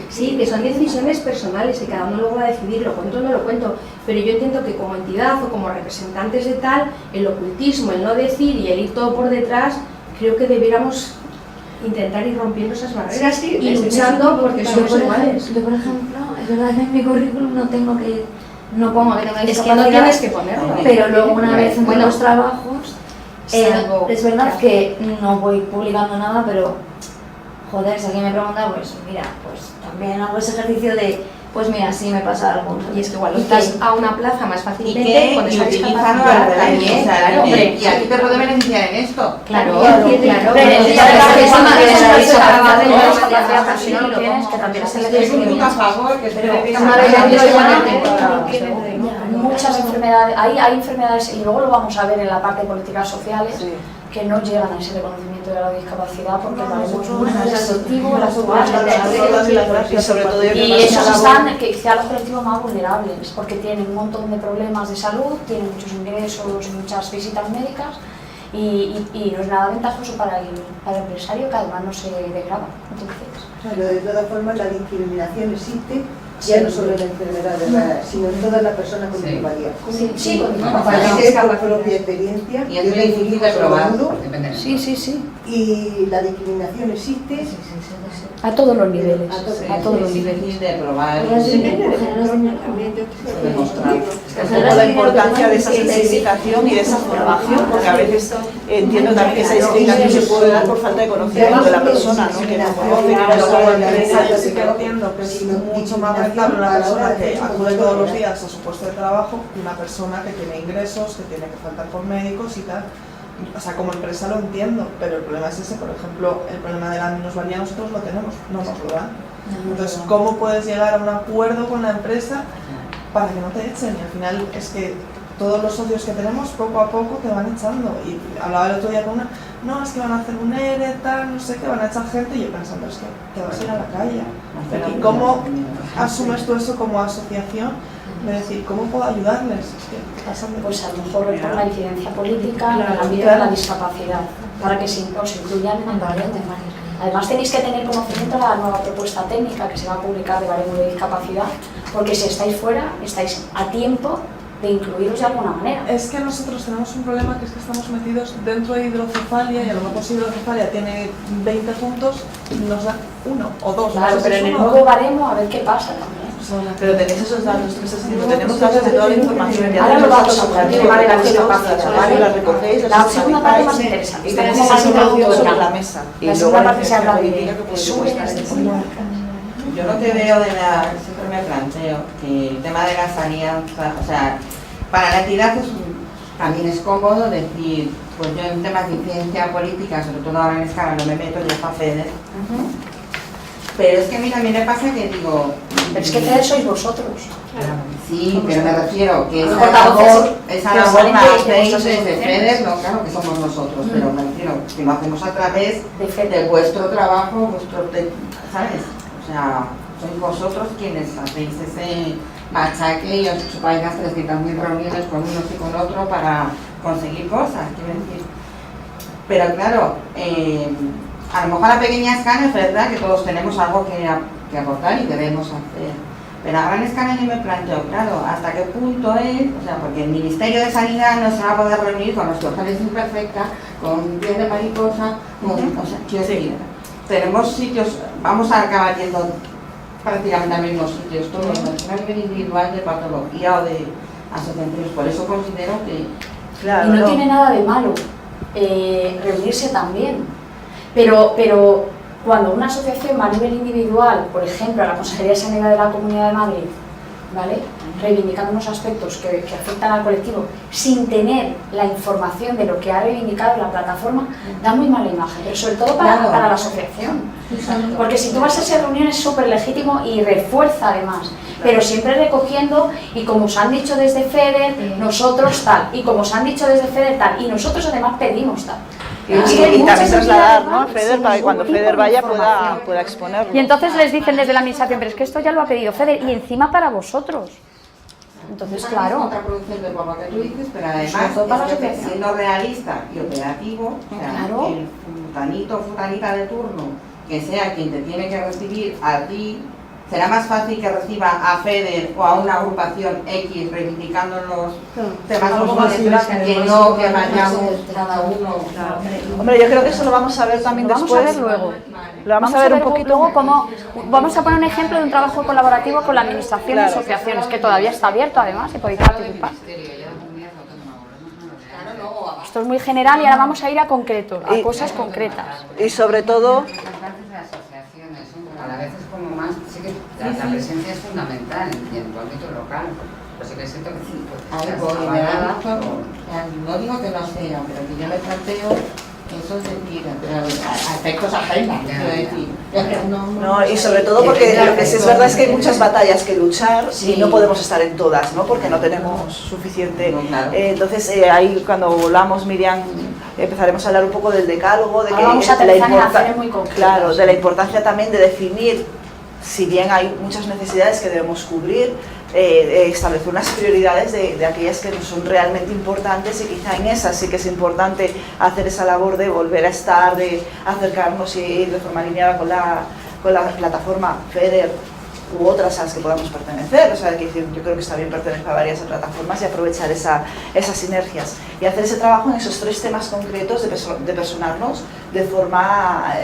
sí, que son decisiones personales y cada uno luego va a decidir, lo cuento o no lo cuento, pero yo entiendo que como entidad o como representantes de tal, el ocultismo, el no decir y el ir todo por detrás, creo que debiéramos intentar ir rompiendo esas barreras y luchando porque somos iguales. Yo, por ejemplo, es verdad que en mi currículum no pongo que tenga discapacidad, es que no tienes que ponerlo, pero luego una vez en los trabajos, es verdad que no voy publicando nada, pero joder, si alguien me pregunta, pues mira, pues también hago ese ejercicio de, pues mira, sí me pasa algo. Y es que igual estás a una plaza más fácilmente con esa discapacidad también, claro, hombre, y aquí te puedo beneficiar en esto. Claro, si no lo tienes, que también es un punto a favor, que muchas enfermedades, hay enfermedades, y luego lo vamos a ver en la parte de políticas sociales, que no llegan a ese reconocimiento de la discapacidad porque valemos muy restrictivo las y sobre todo y esos están quizá los colectivos más vulnerables porque tienen un montón de problemas de salud, tienen muchos ingresos, muchas visitas médicas y no es nada ventajoso para el empresario, que además no se degrada. Entonces, claro, de todas formas la discriminación existe, ya no solo en la enfermedad rara, sino en todas las personas con minusvalía. Sí, con por propia experiencia. Y es muy difícil de probar. Sí. Y la discriminación existe a todos los niveles. A todos los niveles. Es difícil de probar. La importancia de esa sensibilización y de esa formación, porque a veces entiendo también que esa discriminación se puede dar por falta de conocimiento de la persona, ¿no? Que no conoce, que no sabe. Yo sí que entiendo que es mucho más rentable una persona que acude todos los días a su puesto de trabajo que una persona que tiene ingresos, que tiene que faltar con médicos y tal. O sea, como empresa lo entiendo, pero el problema es ese, por ejemplo, el problema de la minusvalía nosotros lo tenemos, no nos lo dan. Entonces, ¿cómo puedes llegar a un acuerdo con la empresa para que no te echen? Y al final es que todos los socios que tenemos poco a poco te van echando. Y hablaba el otro día con una, no, es que van a hacer un ERE, tal, no sé qué, van a echar gente, y yo pensando, es que te vas a ir a la calle. ¿Y cómo asumes tú eso como asociación? De decir, ¿cómo puedo ayudarles? Es que pues a lo mejor por la incidencia política en el ámbito de la discapacidad, para que os incluyan en el baremo. Además tenéis que tener conocimiento de la nueva propuesta técnica que se va a publicar de baremo de discapacidad, porque si estáis fuera, estáis a tiempo de incluiros de alguna manera. Es que nosotros tenemos un problema, que es que estamos metidos dentro de hidrocefalia, y a lo mejor si hidrocefalia tiene 20 puntos, nos da 1 o 2. Claro, pero en el nuevo baremo a ver qué pasa también. Pero tenéis esos datos, tenemos datos de toda la información. Ahora lo vamos a hablar, el tema de la discapacidad, ¿vale? Las recogéis, la segunda parte más interesante. Y tenemos más información sobre la mesa. La segunda parte se habla de Yo lo que veo de la, siempre me planteo que el tema de las alianzas, o sea, para la entidad pues, también es cómodo decir, pues yo en temas de incidencia política, sobre todo ahora en escala, no me meto, ya está FEDER. Pero es que a mí también me pasa que digo... Pero es que FEDER sois vosotros. Sí, pero me refiero que esa labor la hacéis desde FEDER, no, claro que somos nosotros, pero me refiero que lo hacemos a través de vuestro trabajo, ¿sabes? O sea, sois vosotros quienes hacéis ese machaque y os chupáis las 300.000 reuniones con unos y con otro para conseguir cosas, quiero decir. Pero claro, a lo mejor a pequeña escala es verdad que todos tenemos algo que aportar y debemos hacer. Pero a gran escala yo me planteo, claro, hasta qué punto es, o sea, porque el Ministerio de Sanidad no se va a poder reunir con los hospitales imperfecta, con piel de mariposa, o sea, quiero decir, tenemos sitios, vamos a acabar yendo prácticamente a los mismos sitios, todos, a nivel individual de patología o de asociaciones, por eso considero que... Claro, y no tiene nada de malo reunirse también, pero cuando una asociación va a nivel individual, por ejemplo, a la Consejería de Sanidad de la Comunidad de Madrid, ¿vale?, reivindicando unos aspectos que afectan al colectivo sin tener la información de lo que ha reivindicado la plataforma, da muy mala imagen, pero sobre todo para la asociación. Porque si tú vas a esa reunión es súper legítimo y refuerza además, pero siempre recogiendo, y como os han dicho desde FEDER, nosotros tal, y como os han dicho desde FEDER tal, y nosotros además pedimos tal. Y también trasladar, ¿no?, a FEDER para que cuando FEDER vaya pueda exponerlo. Y entonces les dicen desde la administración, pero es que esto ya lo ha pedido FEDER y encima para vosotros. Entonces, claro. Es contraproducente por lo que tú dices, pero además, es que siendo realista y operativo, o sea, el futanito o futanita de turno, que sea quien te tiene que recibir a ti, será más fácil que reciba a FEDER o a una agrupación X reivindicando los temas que no que vayamos cada uno. Hombre, yo creo que eso lo vamos a ver también después. Vamos a ver luego. Lo vamos a ver un poquito. Luego cómo, vamos a poner un ejemplo de un trabajo colaborativo con la administración y asociaciones, que todavía está abierto además y podéis participar. Esto es muy general y ahora vamos a ir a concreto, a cosas concretas. Y sobre todo... A la vez es como más, sí que la presencia es fundamental en tu ámbito local, pero sí que siento que sí, pues me da razón, no digo que no sea, pero que yo me planteo eso es decir, a efectos ajenos, quiero decir. No, y sobre todo porque lo que sí es verdad es que hay muchas batallas que luchar y no podemos estar en todas, ¿no?, porque no tenemos suficiente. Entonces ahí cuando volvamos, Miriam, empezaremos a hablar un poco del decálogo, de que vamos a aterrizar en acciones muy concretas. Claro, de la importancia también de definir, si bien hay muchas necesidades que debemos cubrir, establecer unas prioridades de aquellas que nos son realmente importantes, y quizá en esas sí que es importante hacer esa labor de volver a estar, de acercarnos y ir de forma alineada con la plataforma FEDER u otras a las que podamos pertenecer. O sea, que yo creo que está bien pertenecer a varias plataformas y aprovechar esas sinergias y hacer ese trabajo en esos 3 temas concretos de personarnos de forma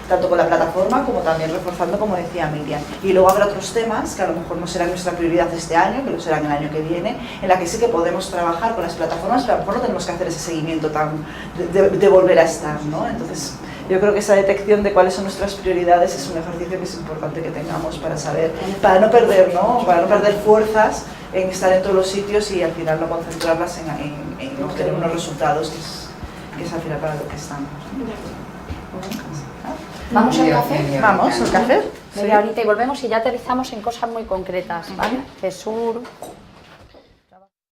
tanto con la plataforma como también reforzando, como decía Miriam. Y luego habrá otros temas que a lo mejor no serán nuestra prioridad este año, que lo serán el año que viene, en la que sí que podemos trabajar con las plataformas, pero a lo mejor no tenemos que hacer ese seguimiento de volver a estar, ¿no? Entonces, yo creo que esa detección de cuáles son nuestras prioridades es un ejercicio que es importante que tengamos para saber, para no perder, ¿no? Para no perder fuerzas en estar en todos los sitios y al final no concentrarlas en obtener unos resultados que es al final para lo que estamos. ¿Vamos al café? Vamos al café. Media horita y volvemos y ya aterrizamos en cosas muy concretas, ¿vale? Jesús.